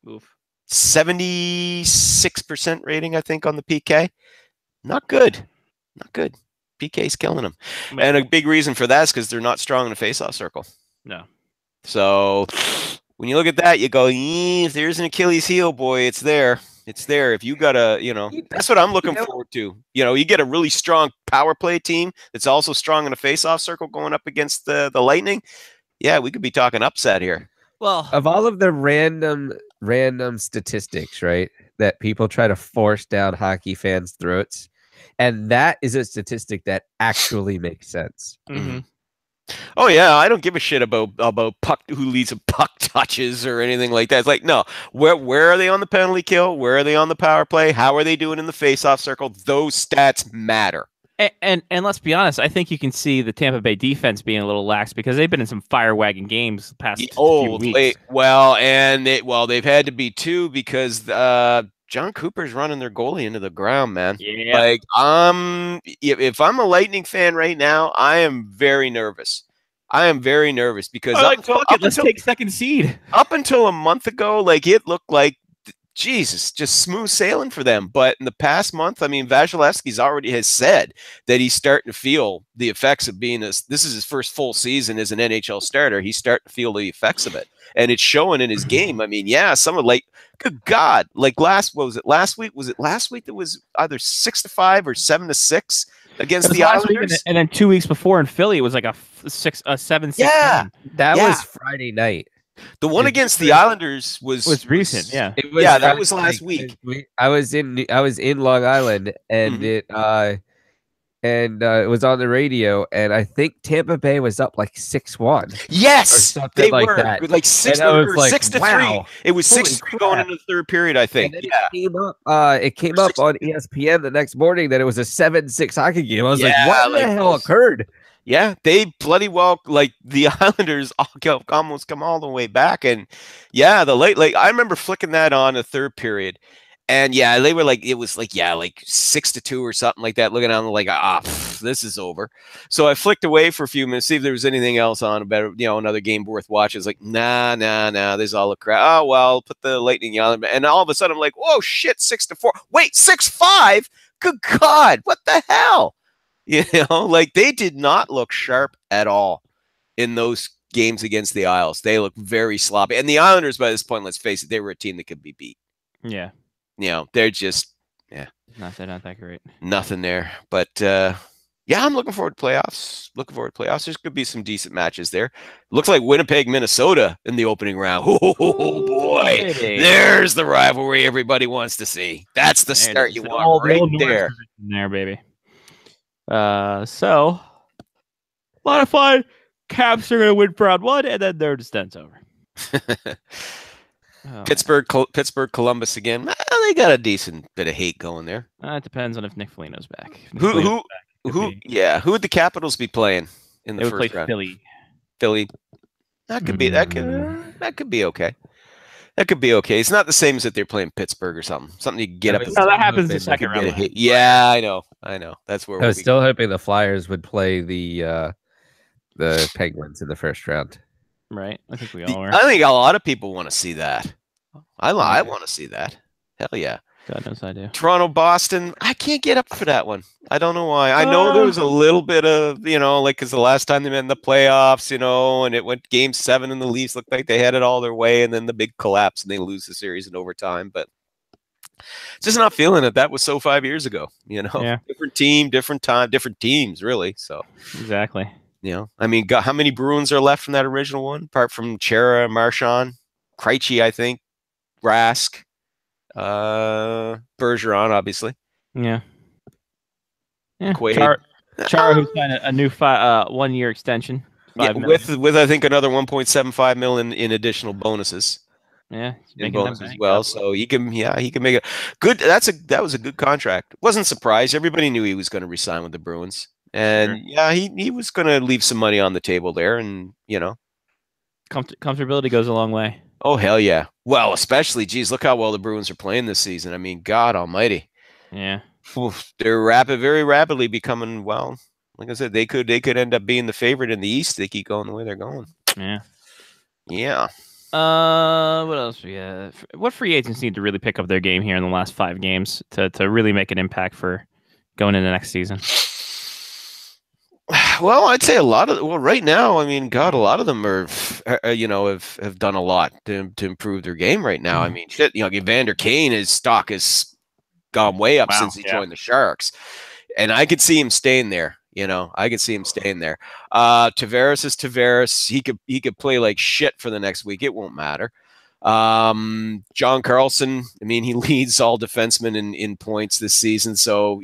Oof. 76% rating, I think, on the PK. Not good. PK's killing them. And a big reason for that is because they're not strong in the faceoff circle. No. So when you look at that, you go, if there's an Achilles heel, boy, it's there. It's there. If you got that's what I'm looking forward to. You get a really strong power play team that's also strong in a faceoff circle going up against the Lightning. Yeah, we could be talking upset here. Well, of all of the random statistics, right, that people try to force down hockey fans' throats, and that is a statistic that actually makes sense. Mm-hmm. Oh yeah, I don't give a shit about puck who leads in puck touches or anything like that. It's like, no, where are they on the penalty kill? Where are they on the power play? How are they doing in the faceoff circle? Those stats matter. And let's be honest, I think you can see the Tampa Bay defense being a little lax because they've been in some fire wagon games the past few weeks. They've had to be too because John Cooper's running their goalie into the ground, man. Yeah. Like, if I'm a Lightning fan right now, I am very nervous. I am very nervous because let's take second seed. Up until a month ago, like it looked like Jesus, just smooth sailing for them. But in the past month, I mean, Vasilevsky's already has said that he's starting to feel the effects of being this is his first full season as an NHL starter. He's starting to feel the effects of it. And it's showing in his game. I mean, yeah, someone like, good God, like last week? Was it last week that was either 6-5 or 7-6 against the Islanders? And then 2 weeks before in Philly, it was like a 7-6. Yeah. That was Friday night. The one against the Islanders was recent. Yeah. It was that was last week. I was in Long Island, and it was on the radio, and I think Tampa Bay was up like 6-1. Yes, or something they like were that. like 6 or like, 6-3. Wow. It was 6-3 going into the third period, I think. And then it came up on ESPN the next morning that it was a 7-6 hockey game. I was like, what the hell occurred? Yeah, they bloody well, like the Islanders almost come all the way back. And yeah, I remember flicking that on the third period. And yeah, they were like, it was like, like 6-2 or something like that. Looking down, like, this is over. So I flicked away for a few minutes, see if there was anything else on, another game worth watching. It's like, nah, there's all the crap. Oh, well, put the Lightning on. And all of a sudden I'm like, whoa, shit, 6-4. Wait, 6-5? Good God, what the hell? Like they did not look sharp at all in those games against the Isles. They look very sloppy. And the Islanders, by this point, let's face it, they were a team that could be beat. Yeah. They're just, they're not that great. Nothing there. But, I'm looking forward to playoffs. There's could be some decent matches there. Looks like Winnipeg, Minnesota in the opening round. Oh, boy. There's the rivalry everybody wants to see. That's the start you want right there. There, baby. So a lot of fun. Caps are going to win for round 1, and then they're just done. It's over. Pittsburgh, Columbus again. They got a decent bit of hate going there. It depends on if Nick Foligno's back. Who would the Capitals be playing in the first round? Philly. That could be okay. That could be okay. It's not the same as if they're playing Pittsburgh or something. Something you can get up. No, that happens the second round. Yeah, I know. That's where I was still hoping the Flyers would play the Penguins in the first round. Right. I think we all are. I think a lot of people want to see that. I want to see that. Hell yeah. God knows I do. Toronto, Boston. I can't get up for that one. I don't know why. I know there was a little bit of, because the last time they met in the playoffs, and it went game 7 and the Leafs looked like they had it all their way, and then the big collapse and they lose the series in overtime. But just not feeling it. That was so 5 years ago, different team, different time, different teams, really. So exactly. I mean, how many Bruins are left from that original one? Apart from Chara, Marchand, Krejci, I think, Rask, Bergeron, obviously. Yeah. Quaid. Chara, who signed a new 1-year extension. With I think another 1.75 million in additional bonuses. Yeah, in bonuses as well. So he can make a good. That was a good contract. Wasn't surprised. Everybody knew he was going to resign with the Bruins. And he was going to leave some money on the table there, and comfortability goes a long way. Oh hell yeah! Well, especially, geez, look how well the Bruins are playing this season. I mean, God Almighty. Yeah, they're very rapidly becoming. Well, like I said, they could end up being the favorite in the East. They keep going the way they're going. Yeah. What else we have? What free agents need to really pick up their game here in the last 5 games to really make an impact for going into next season? Well, I'd say right now, I mean, God, a lot of them have done a lot to improve their game right now. I mean, shit, Evander Kane, his stock has gone way up since he joined the Sharks, and I could see him staying there. Tavares is Tavares. He could play like shit for the next week. It won't matter. John Carlson, I mean, he leads all defensemen in points this season. So,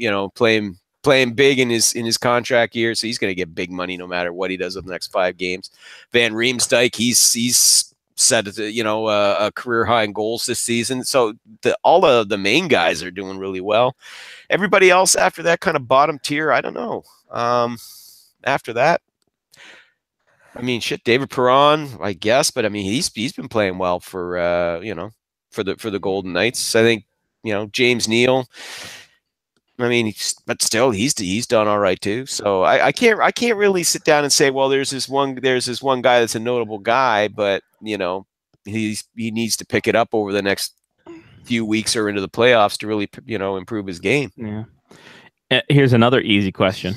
playing big in his contract year, so he's going to get big money no matter what he does over the next 5 games. Van Riemsdyk, he's set a career high in goals this season. So all of the main guys are doing really well. Everybody else after that kind of bottom tier, I don't know. After that, I mean, shit, David Perron, I guess, but I mean, he's been playing well for for the Golden Knights. I think James Neal. I mean, but still, he's done all right too. So I can't really sit down and say, well, there's this one guy that's a notable guy, but he needs to pick it up over the next few weeks or into the playoffs to really improve his game. Yeah. Here's another easy question.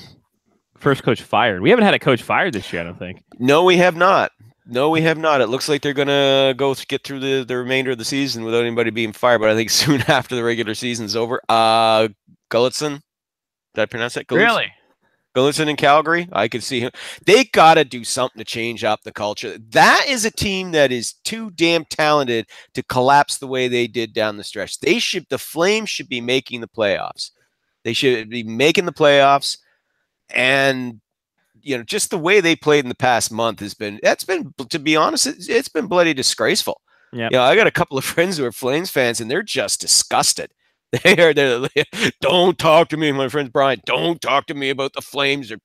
First coach fired. We haven't had a coach fired this year, I don't think. No, we have not. It looks like they're going to get through the remainder of the season without anybody being fired, but I think soon after the regular season's over. Gulutzan, did I pronounce that? Really? Gulutzan in Calgary. I could see him. They got to do something to change up the culture. That is a team that is too damn talented to collapse the way they did down the stretch. The Flames should be making the playoffs. They should be making the playoffs, and just the way they played in the past month that's been, to be honest, it's been bloody disgraceful. Yeah. I got a couple of friends who are Flames fans, and they're just disgusted. They're don't talk to me, my friend Brian. Don't talk to me about the Flames, and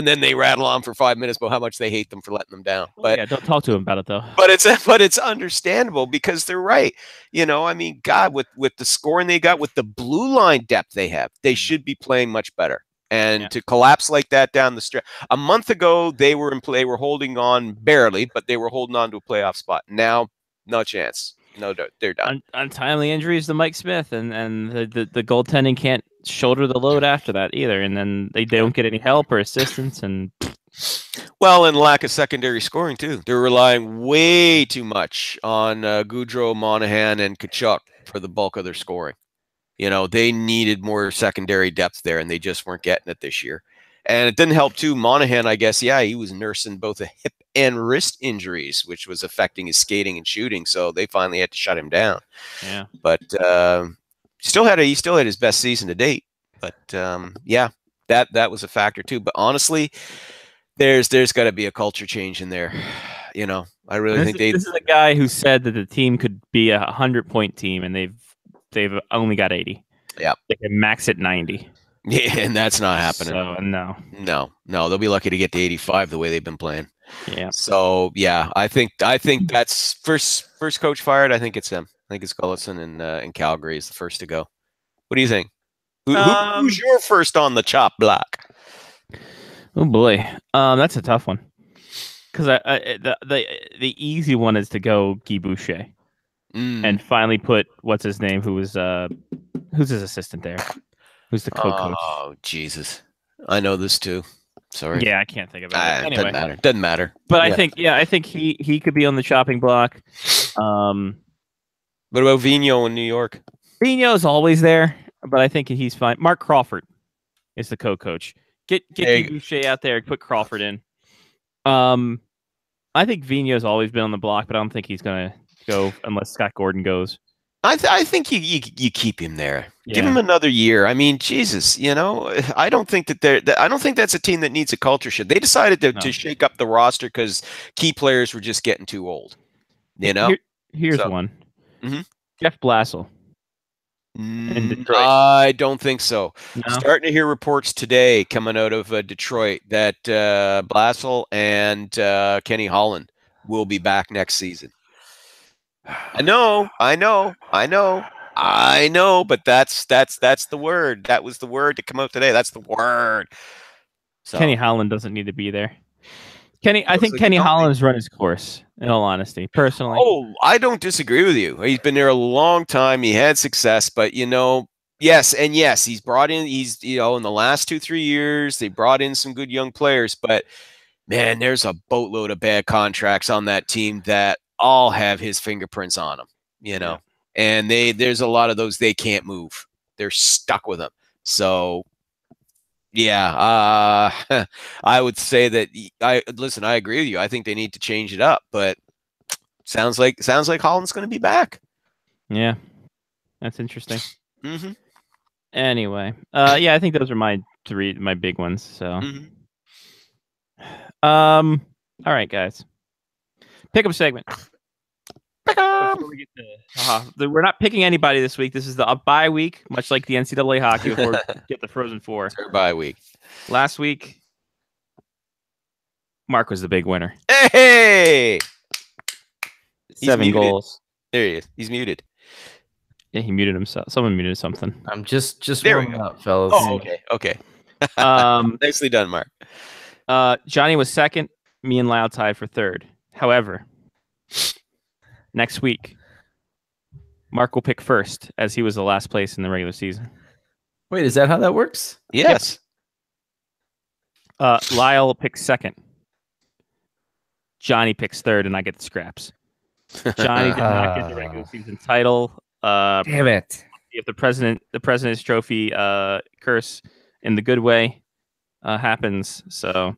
then they rattle on for 5 minutes about how much they hate them for letting them down. But yeah, don't talk to them about it though. But it's understandable because they're right. I mean, God, with the scoring they got, with the blue line depth they have, they should be playing much better. And to collapse like that down the stretch, a month ago they were were holding on barely, but they were holding on to a playoff spot. Now, no chance. No, they're done. Untimely injuries to Mike Smith, and the goaltending can't shoulder the load after that either. And then they don't get any help or assistance. And lack of secondary scoring too. They're relying way too much on Goudreau, Monahan, and Tkachuk for the bulk of their scoring. They needed more secondary depth there, and they just weren't getting it this year. And it didn't help too. Monahan, I guess, he was nursing both a hip and wrist injuries, which was affecting his skating and shooting. So they finally had to shut him down. Yeah. But he still had his best season to date. But that was a factor too. But honestly, there's got to be a culture change in there. I really think this is a guy who said that the team could be a 100-point team, and they've only got 80. Yeah. They can max at 90. Yeah, and that's not happening. So No, they'll be lucky to get to 85 the way they've been playing. Yeah. So I think that's first coach fired. I think it's him. I think it's Gulutzan and Calgary is the first to go. What do you think? Who's your first on the chop block? Oh boy, that's a tough one. Because the easy one is to go Guy Boucher and finally put what's his name, who's his assistant there. Who's the co-coach? Oh, Jesus. I know this too. Sorry. Yeah, I can't think about it. Anyway. Doesn't matter. But I think he could be on the chopping block. What about Vigneault in New York? Vigneault's always there, but I think he's fine. Mark Crawford is the co-coach. Get Boucher out there and put Crawford in. I think Vigneault's always been on the block, but I don't think he's going to go unless Scott Gordon goes. I think you keep him there. Yeah. Give him another year. I mean, Jesus, I don't think I don't think that's a team that needs a culture shift. They decided to shake up the roster because key players were just getting too old. Here's one. Mm-hmm. Jeff Blasel in Detroit. I don't think so. No? Starting to hear reports today coming out of Detroit that Blasel and Kenny Holland will be back next season. I know, but that's the word. That was the word to come out today. That's the word. So. Kenny Holland doesn't need to be there. I think Kenny Holland's run his course, in all honesty, personally. Oh, I don't disagree with you. He's been there a long time. He had success, but yes, he's brought in. He's in the last 2-3 years, they brought in some good young players, but man, there's a boatload of bad contracts on that team that all have his fingerprints on them, Yeah. And there's a lot of those they can't move. They're stuck with them. So, yeah, I would say that I agree with you. I think they need to change it up, but sounds like Holland's going to be back. Yeah, that's interesting. Mm-hmm. Anyway, I think those are my big ones. So, all right, guys. Pick 'em segment. Before we get to, we're not picking anybody this week. This is the bye week, much like the NCAA hockey before we get the Frozen Four. It's our bye week. Last week, Mark was the big winner. Hey! He's 7 muted. goals. There he is. He's muted. Yeah, he muted himself. Someone muted something. I'm just There we warming up, fellas. Oh, okay. Nicely done, Mark. Johnny was second. Me and Lyle tied for third. However, next week, Mark will pick first, as he was the last place in the regular season. Wait, is that how that works? Yes. Lyle picks second. Johnny picks third, and I get the scraps. Johnny did not get the regular season title. Damn it. If the President's Trophy curse in the good way happens, so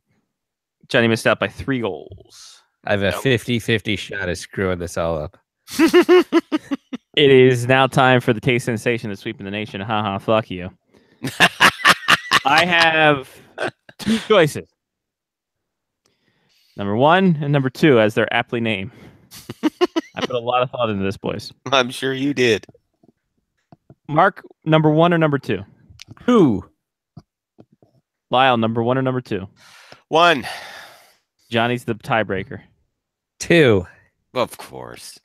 Johnny missed out by 3 goals. I have a 50-50 shot of screwing this all up. It is now time for the taste sensation of sweeping the nation. Haha, fuck you. I have 2 choices. Number 1 and number 2, as they're aptly named. I put a lot of thought into this, boys. I'm sure you did. Mark, number 1 or number 2? Who? Lyle, number 1 or number 2? 1. Johnny's the tiebreaker. 2. Well, of course.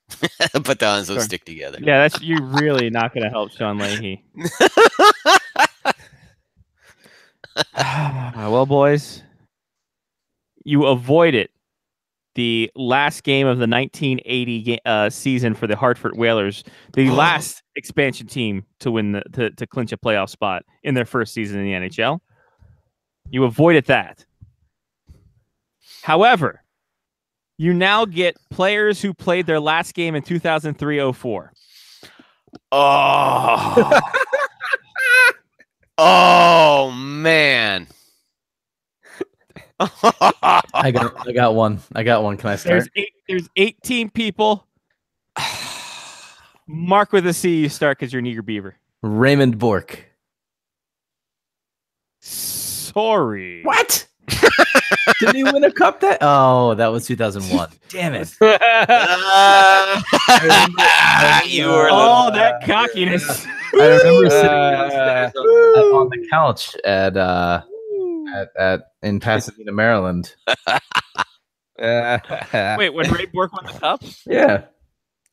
But the Hanzo Sure. stick together. Yeah, you're really not going to help Sean Leahy. Well, boys, you avoided the last game of the 1980 season for the Hartford Whalers, the last expansion team to win to clinch a playoff spot in their first season in the NHL. You avoided that. However, you now get players who played their last game in 2003-04. Oh. Oh, man. I got one. Can I start? There's 18 people. Mark with a C, you start because you're an eager beaver. Raymond Bork. Sorry. What? Did he win a cup that? Oh, that was 2001. Damn it. You were that cockiness. I remember sitting downstairs on the couch at in Pasadena, Maryland. Wait, when Ray Bork won the cup? Yeah.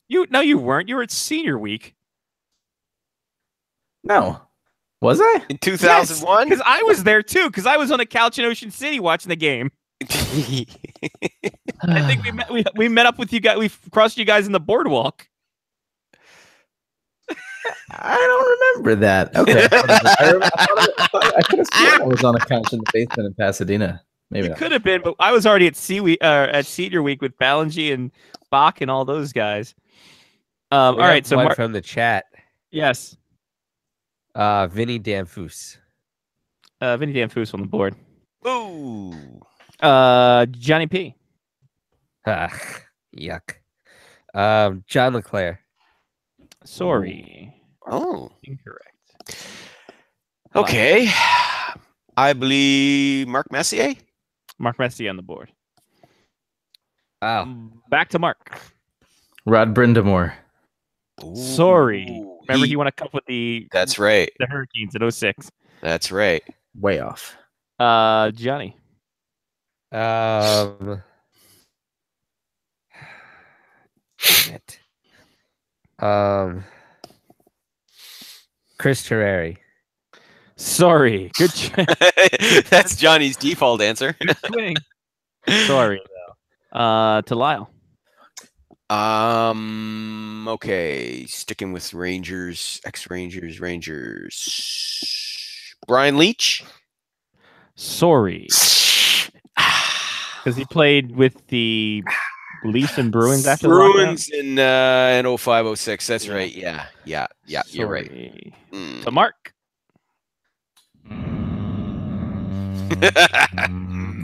No, you weren't. You were at senior week. No. Was I? In 2001? Because I was there too, because I was on a couch in Ocean City watching the game. I think we met up with you guys. We crossed you guys in the boardwalk. I don't remember that. Okay. I could have sworn I was on a couch in the basement in Pasadena. Maybe It not. could have been, but I was already at senior week with Ballingy and Bach and all those guys. All right, so one from the chat. Yes, Vinny Danfus. Vinny Danfus on the board. Ooh. Johnny P. Yuck. John LeClaire. Sorry. Oh. Incorrect. Okay. I believe Mark Messier. Mark Messier on the board. Wow. Back to Mark. Rod Brindamore. Sorry. Remember he won a cup with That's right. the Hurricanes in 06. That's right. Way off. Johnny. Damn it. Chris Terreri. Sorry. Good That's Johnny's default answer. swing. Sorry, though. To Lyle. Okay. Sticking with Rangers, ex-Rangers, Brian Leach. Sorry. Because he played with the Leafs and Bruins after Bruins in 05-06. That's right. Yeah. You're right. Sorry. Mm. To Mark.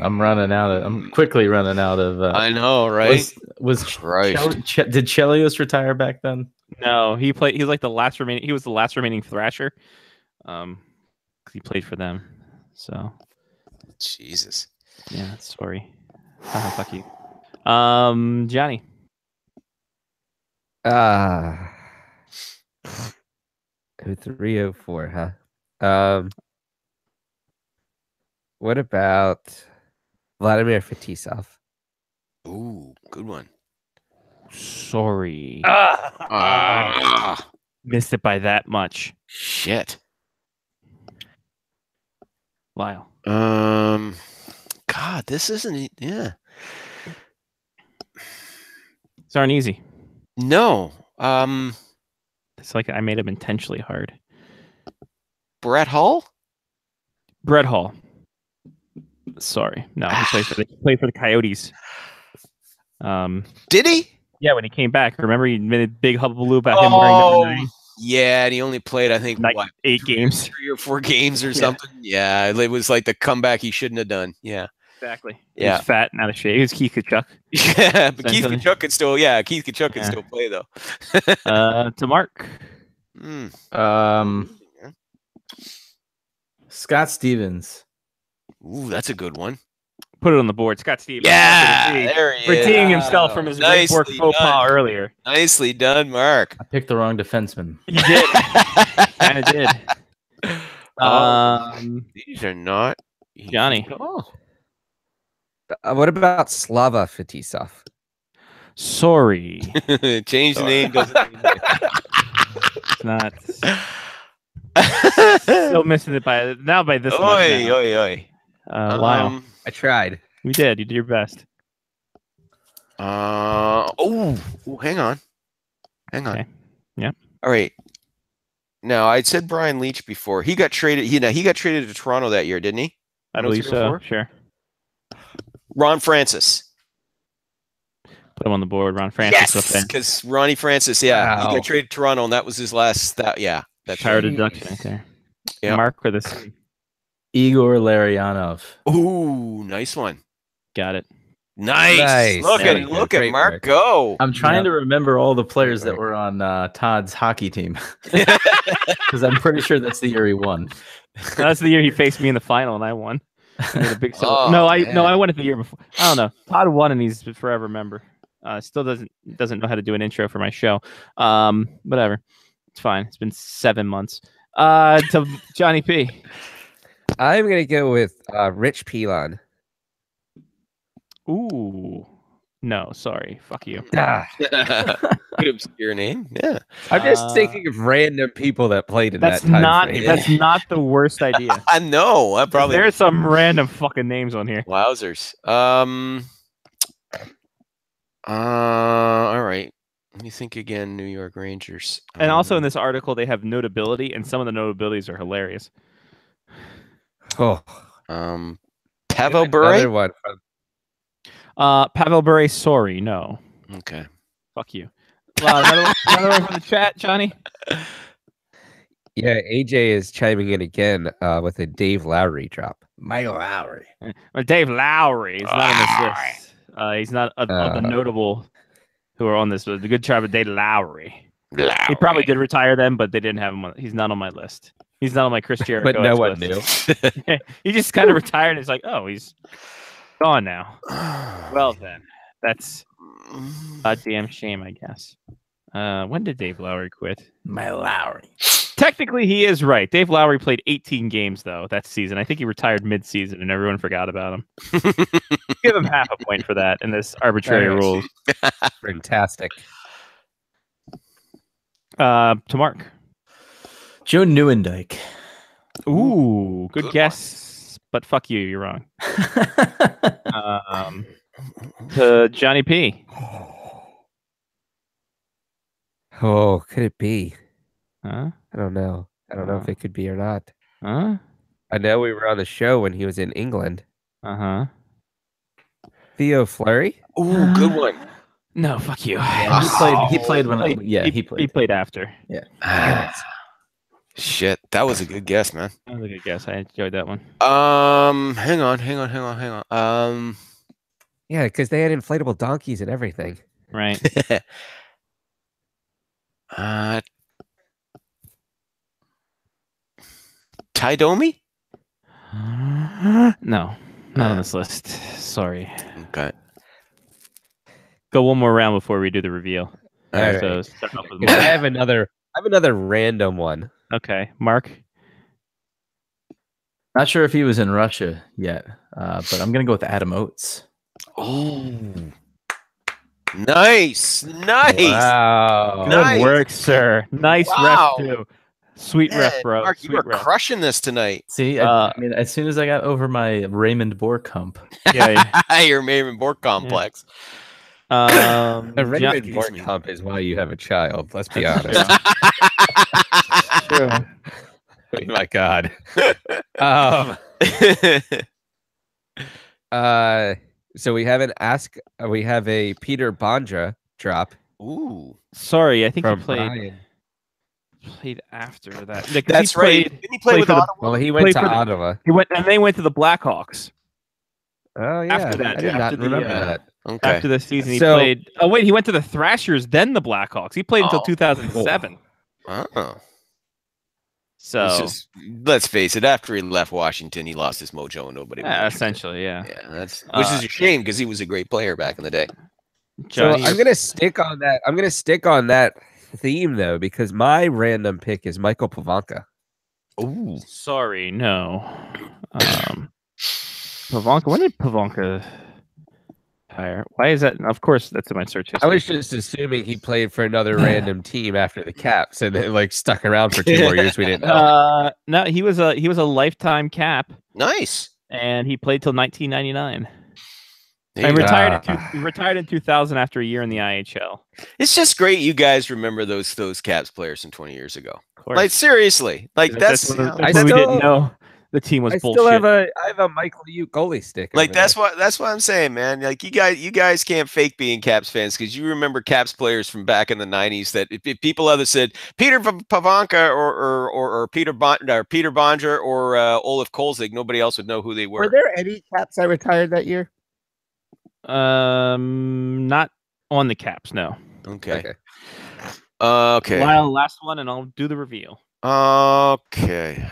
I'm quickly running out of. I know, right? Was Christ. did Chelios retire back then? No, he played. He was like the last remaining. He was the last remaining Thrasher. He played for them. So Jesus. yeah, sorry. Fuck you. Johnny. 0304, huh? What about Vladimir Fetisov? Ooh, good one. Sorry. Ah, Missed it by that much. shit. Lyle. God, this isn't. Yeah. These aren't easy. No. It's like I made them intentionally hard. Brett Hull. Brett Hall. Sorry. No, he played for the Coyotes. Did he? Yeah, when he came back. Remember he made a big hullabaloo about him wearing number 9? Yeah, and he only played, I think, Like what, 8 games. 3 or 4 games or something. Yeah, it was like the comeback he shouldn't have done. Yeah. Exactly. Yeah. He's fat and out of shape. He was Keith Kachuk. Yeah, but Keith Essentially. Kachuk could still, Keith Kachuk could still play though. To Mark. Scott Stevens. Ooh, that's a good one. Put it on the board. Scott Stevens. Yeah, there he is. Redeeming himself from his Redfork Nicely faux pas done. earlier. Nicely done, Mark. I picked the wrong defenseman. You did. Kind of did. These are not easy Johnny. at all. What about Slava Fetisov? Sorry. Change the name. Doesn't mean It's not. Still missing it by this much Oi, now. oi, oi. Lyle. I tried. We did. You did your best. Hang on. Okay. Yeah. All right. Now, I'd said Brian Leach before. He got traded. He got traded to Toronto that year, didn't he? I believe so. Sure. Ron Francis. Put him on the board. Ron Francis up there. Because Ronnie Francis, he Wow. got traded to Toronto, and that was his last. That's Power right. deduction right there. Yeah. Mark for this. Igor Larionov. Ooh, nice one. Got it. Nice. Nice. Look There at we go. Great Mark work. go. I'm trying to remember all the players that Right. were on Todd's hockey team. Because I'm pretty sure that's the year he won. That's the year he faced me in the final and I won. I made a big Oh, I won it the year before. I don't know. Todd won and he's a forever member. Still doesn't know how to do an intro for my show. Whatever. It's fine. It's been 7 months. To Johnny P. I'm gonna go with Rich Pilon. Ooh. No, sorry. Fuck you. Good obscure name. Yeah. I'm just thinking of random people that played in That's that time not frame. that's not the worst idea. I know. I probably. There's some random fucking names on here. Wowzers. All right. Let me think again. New York Rangers. And also in this article they have notability and some of the notabilities are hilarious. Oh, Pavel another Bure. one from Pavel Bure, sorry, no. Okay. Fuck you. Another one from the chat, Johnny. Yeah, AJ is chiming in again with a Dave Lowry drop. Mike Lowry. Dave Lowry is not on this list. He's not of the notable who are on this list. The good job of Dave Lowry. He probably did retire then, but they didn't have him. He's not on my list. He's not on my Chris Jericho. But no one list. knew. He just kind of retired. And it's like, oh, he's gone now. Well then, that's a damn shame, I guess. When did Dave Lowry quit? My Lowry. Technically, he is right. Dave Lowry played 18 games though that season. I think he retired mid-season, and everyone forgot about him. Give him half a point for that in this arbitrary Nice. rules. Fantastic. To Mark. Joe Newendike. Ooh, good Good guess, but fuck you. You're wrong. To Johnny P. Oh, could it be? Huh? I don't know. I don't know if it could be or not. Huh? I know we were on the show when he was in England. Uh-huh. Theo Fleury? Ooh, good one. No, fuck you. He played when he played. He played after. Shit, that was a good guess, man. That was a good guess. I enjoyed that one. Hang on. Yeah, because they had inflatable donkeys and everything. Right. Ty Domi? No, not on this list. Sorry. Okay. go one more round before we do the reveal. All right. So start off with I Mark. have another random one. Okay, Mark. Not sure if he was in Russia yet, but I'm gonna go with Adam Oates. Nice. Wow. Good Nice. work, sir. Nice Wow. ref too. Sweet Man, ref, bro. Mark, you Sweet were ref. crushing this tonight. See, I mean, as soon as I got over my Raymond Bork hump, Yeah. Your Raymond Bork complex. A A regular Excuse Bork me. hump is why you have a child. Let's be honest. True. Oh my God. So we have a Peter Bondra drop Ooh. Sorry, I think from he played Brian. after that. Yeah, 'cause That's he right. played- Didn't he play played with for the- Ottawa? Well, he went Played to for the- Ottawa. He went and they went to the Blackhawks Oh yeah, after that, I did after not the, remember uh, that. Okay. after the season. He So- played. Oh wait, he went to the Thrashers, then the Blackhawks. He played until Oh. 2007. Oh. So It's just- let's face it, after he left Washington, he lost his mojo and nobody. yeah, was interested. essentially, yeah. Yeah, which is a shame because he was a great player back in the day. So Johnny, I'm gonna stick on that. I'm gonna stick on that theme though, because my random pick is Michael Pavanka. Ooh. sorry, no. Pavanka. When did Pavanka retire? Why is that? Of course, that's in my search history. I was just assuming he played for another random team after the Caps and then like stuck around for 2 more years. We didn't know. No, he was a lifetime Cap, Nice. and he played till 1999. There And you go. retired in 2000 after a year in the IHL. It's just great you guys remember those Caps players from 20 years ago. Of course. Like seriously, like that's when, I that's when we still- didn't know the team was I bullshit. still have a Michael Uke goalie stick. like over that's there. what I'm saying, man. Like you guys can't fake being Caps fans because you remember Caps players from back in the 90s that if people either said Peter Pavanka or Peter Bondra or Olaf Kolzig, nobody else would know who they were. Were there any Caps that retired that year? Not on the Caps, no. Okay. Okay. Lyle, last one, and I'll do the reveal. Okay.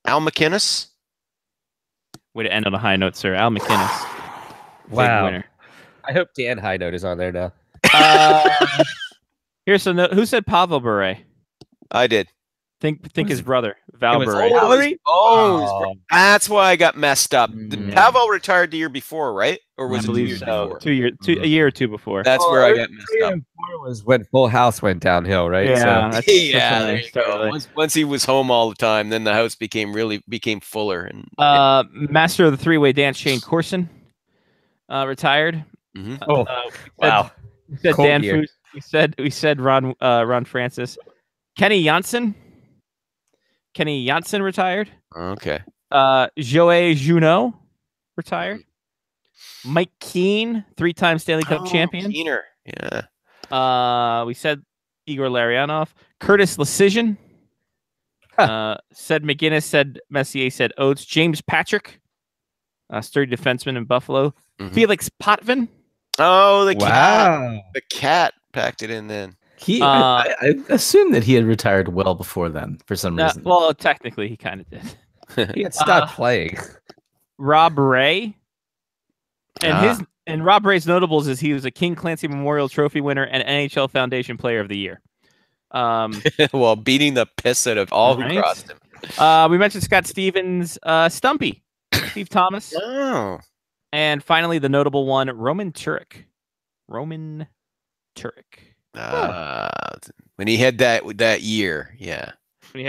Al McInnes. Way to end on a high note, sir. Al McInnes. Big Wow. winner. I hope Dan High Note is on there now. Here's a note. Who said Pavel Bure? I did. Think his brother, Val was Bure. Valerie? Oh, that's why I got messed up. Yeah. Pavel retired the year before, right? Or was I it 2 believe years so. before? A year or two before. That's where I got messed up. Was when Full House went downhill, right? Yeah, So, that's Yeah, when there I you go. started. Once he was home all the time, then the house became fuller. And Master of the three-way dance, Shane Corson, retired. Mhm. Oh, wow. We said Cold Dan year. Foose. We said Ron Francis. Kenny Janssen. Kenny Janssen retired. Okay. Joey Junot retired. Mike Keane, 3-time Stanley Cup champion. Keener. Yeah. We said Igor Larionov. Curtis Lecision. Said McGinnis, said Messier, said Oates. James Patrick, sturdy defenseman in Buffalo. Mhm. Felix Potvin. Oh, the cat. Wow. The cat packed it in then. I assumed that he had retired well before then for some reason. Well, technically, he kind of did. He had stopped playing. Rob Ray. And Rob Ray's notables is he was a King Clancy Memorial Trophy winner and NHL Foundation Player of the Year. Well, beating the piss out of all Right. who crossed him. We mentioned Scott Stevens, Stumpy, Steve Thomas, Oh. and finally the notable one, Roman Turek. When he had that year, yeah. When he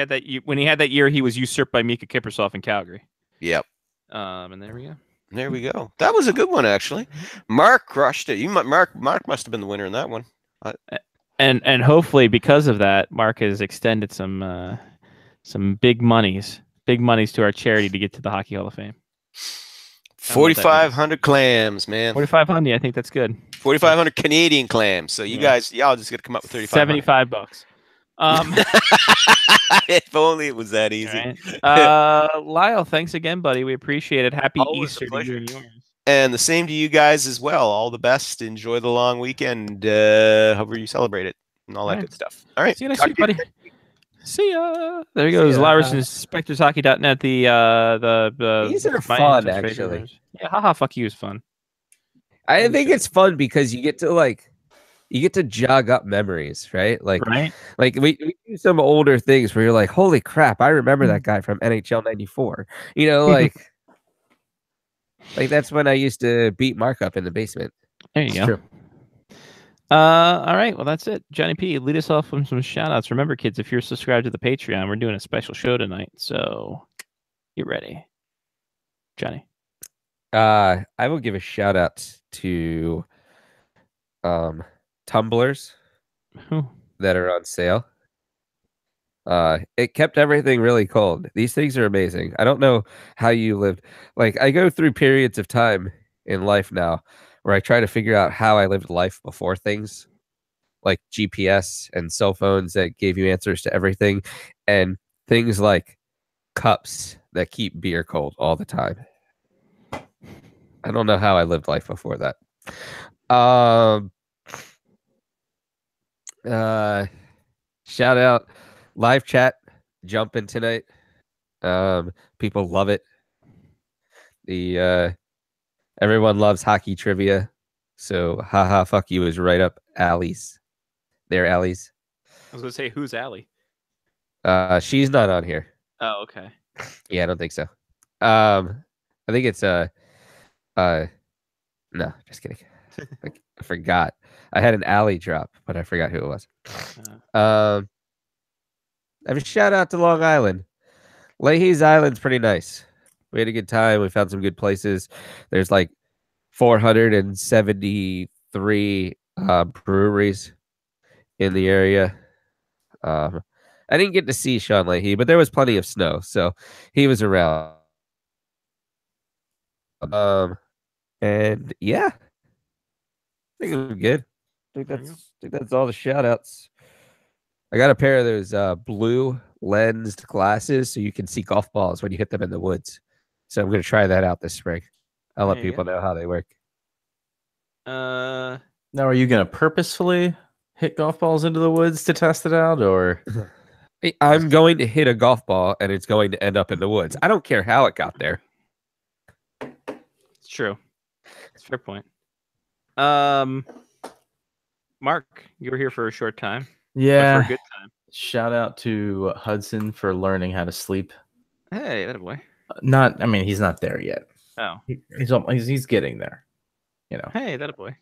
had that year, he was usurped by Mika Kiprusoff in Calgary. Yep. And there we go. There we go. That was a good one, actually. Mark crushed it. Mark must have been the winner in that one. And hopefully because of that, Mark has extended some big monies to our charity to get to the Hockey Hall of Fame. 4,500 clams, man. 4,500. I think that's good. 4,500 Canadian clams. So you guys, y'all just got to come up with 3,500. $75. If only it was that easy. Right. Lyle, thanks again, buddy. We appreciate it. Happy Always a Easter to pleasure. you and yours. And the same to you guys as well. All the best. Enjoy the long weekend, however you celebrate it, and all that All right. good stuff. All right. See you next Talk week, to you buddy. See ya. There he goes. Lowers and SpectresHockey.net. The These are my fun, interest rate actually. rumors. Yeah, haha, fuck you is fun. I think it's fun because you get to jog up memories, right? Like we do some older things where you're like, holy crap, I remember that guy from NHL '94. You know, like that's when I used to beat Mark up in the basement. There you It's go. true. All right, well that's it. Johnny P, lead us off with some shout outs. Remember, kids, if you're subscribed to the Patreon, we're doing a special show tonight, so get ready. Johnny. I will give a shout out to tumblers that are on sale. It kept everything really cold. These things are amazing. I don't know how you lived. Like, I go through periods of time in life now where I try to figure out how I lived life before things like GPS and cell phones that gave you answers to everything, and things like cups that keep beer cold all the time. I don't know how I lived life before that. Shout out live chat jumping tonight. People love it. Everyone loves hockey trivia. So haha fuck you is right up alleys. Their alleys. I was gonna say, who's Allie? She's not on here. Oh, okay. Yeah, I don't think so. I think it's no, just kidding. I forgot. I had an alley drop, but I forgot who it was. I have a shout out to Long Island. Leahy's Island's pretty nice. We had a good time. We found some good places. There's like 473 breweries in the area. I didn't get to see Sean Leahy, but there was plenty of snow, so he was around. And yeah, I think it was good. I think that's all the shout outs. I got a pair of those blue lensed glasses so you can see golf balls when you hit them in the woods. So I'm going to try that out this spring. I'll let people know how they work. Now, are you going to purposefully hit golf balls into the woods to test it out, or? I'm going to hit a golf ball and it's going to end up in the woods. I don't care how it got there. It's true. It's a fair point. Mark, you were here for a short time. Yeah. For a good time. Shout out to Hudson for learning how to sleep. Hey, that boy. I mean, he's not there yet. Oh. He's getting there. You know. Hey, that boy.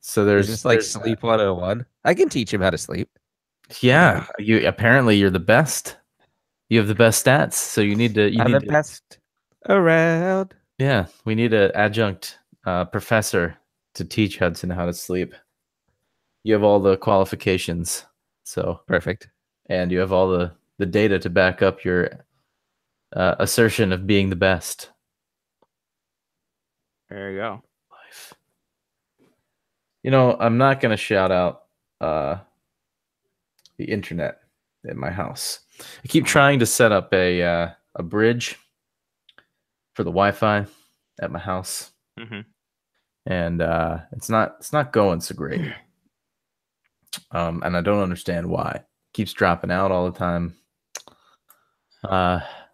So there's just like sleep 101. I can teach him how to sleep. Yeah, you're the best. You have the best stats, so you need to. I'm the best around. Yeah, we need an adjunct professor to teach Hudson how to sleep. You have all the qualifications, so perfect, and you have all the data to back up your assertion of being the best. There you go. Life. You know, I'm not going to shout out the internet in my house. I keep trying to set up a bridge for the Wi-Fi at my house, and it's not going so great. And I don't understand why. It keeps dropping out all the time.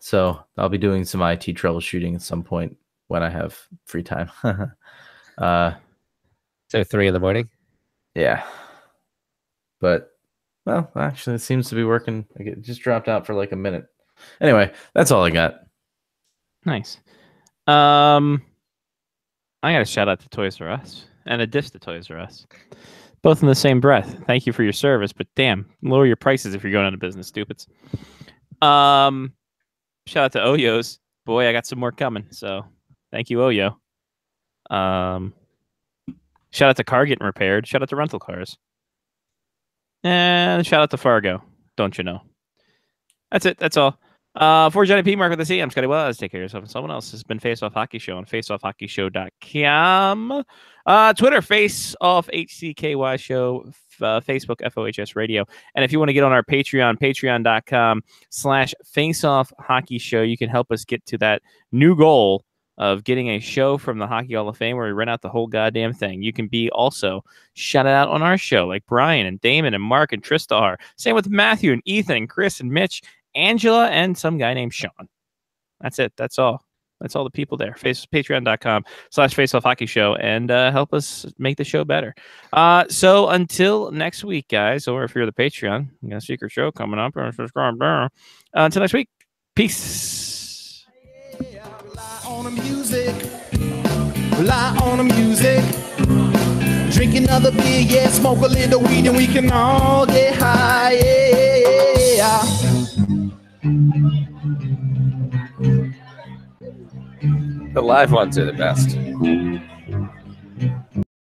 So I'll be doing some IT troubleshooting at some point when I have free time. So 3 a.m. Yeah. But well, actually, it seems to be working. It just dropped out for like a minute. Anyway, that's all I got. Nice. I got a shout out to Toys R Us and a diss to Toys R Us. Both in the same breath. Thank you for your service, but damn, lower your prices if you're going out of business, stupids. Shout out to Oyo's. Boy, I got some more coming, so thank you, Oyo. Shout out to Car Getting Repaired. Shout out to Rental Cars. And shout out to Fargo. Don't you know? That's it. That's all. For Johnny P. Mark with the C, I'm Scotty Wells. Take care of yourself and someone else. This has been Face Off Hockey Show on faceoffhockeyshow.com. Twitter, Face Off HCKY Show. Facebook, FOHS Radio. And if you want to get on our Patreon, patreon.com/faceoffhockeyshow, you can help us get to that new goal of getting a show from the Hockey Hall of Fame where we rent out the whole goddamn thing. You can be also shouted out on our show, like Brian and Damon and Mark and Trista are. Same with Matthew and Ethan and Chris and Mitch, Angela, and some guy named Sean. That's it. That's all. That's all the people there. Patreon.com/FaceOffHockeyShow and help us make the show better. So until next week, guys, or if you're the Patreon, we got a secret show coming up. Until next week, peace. On the music, rely on the music. Drink another beer, yeah, smoke a little weed, and we can all get high. Yeah. The live ones are the best.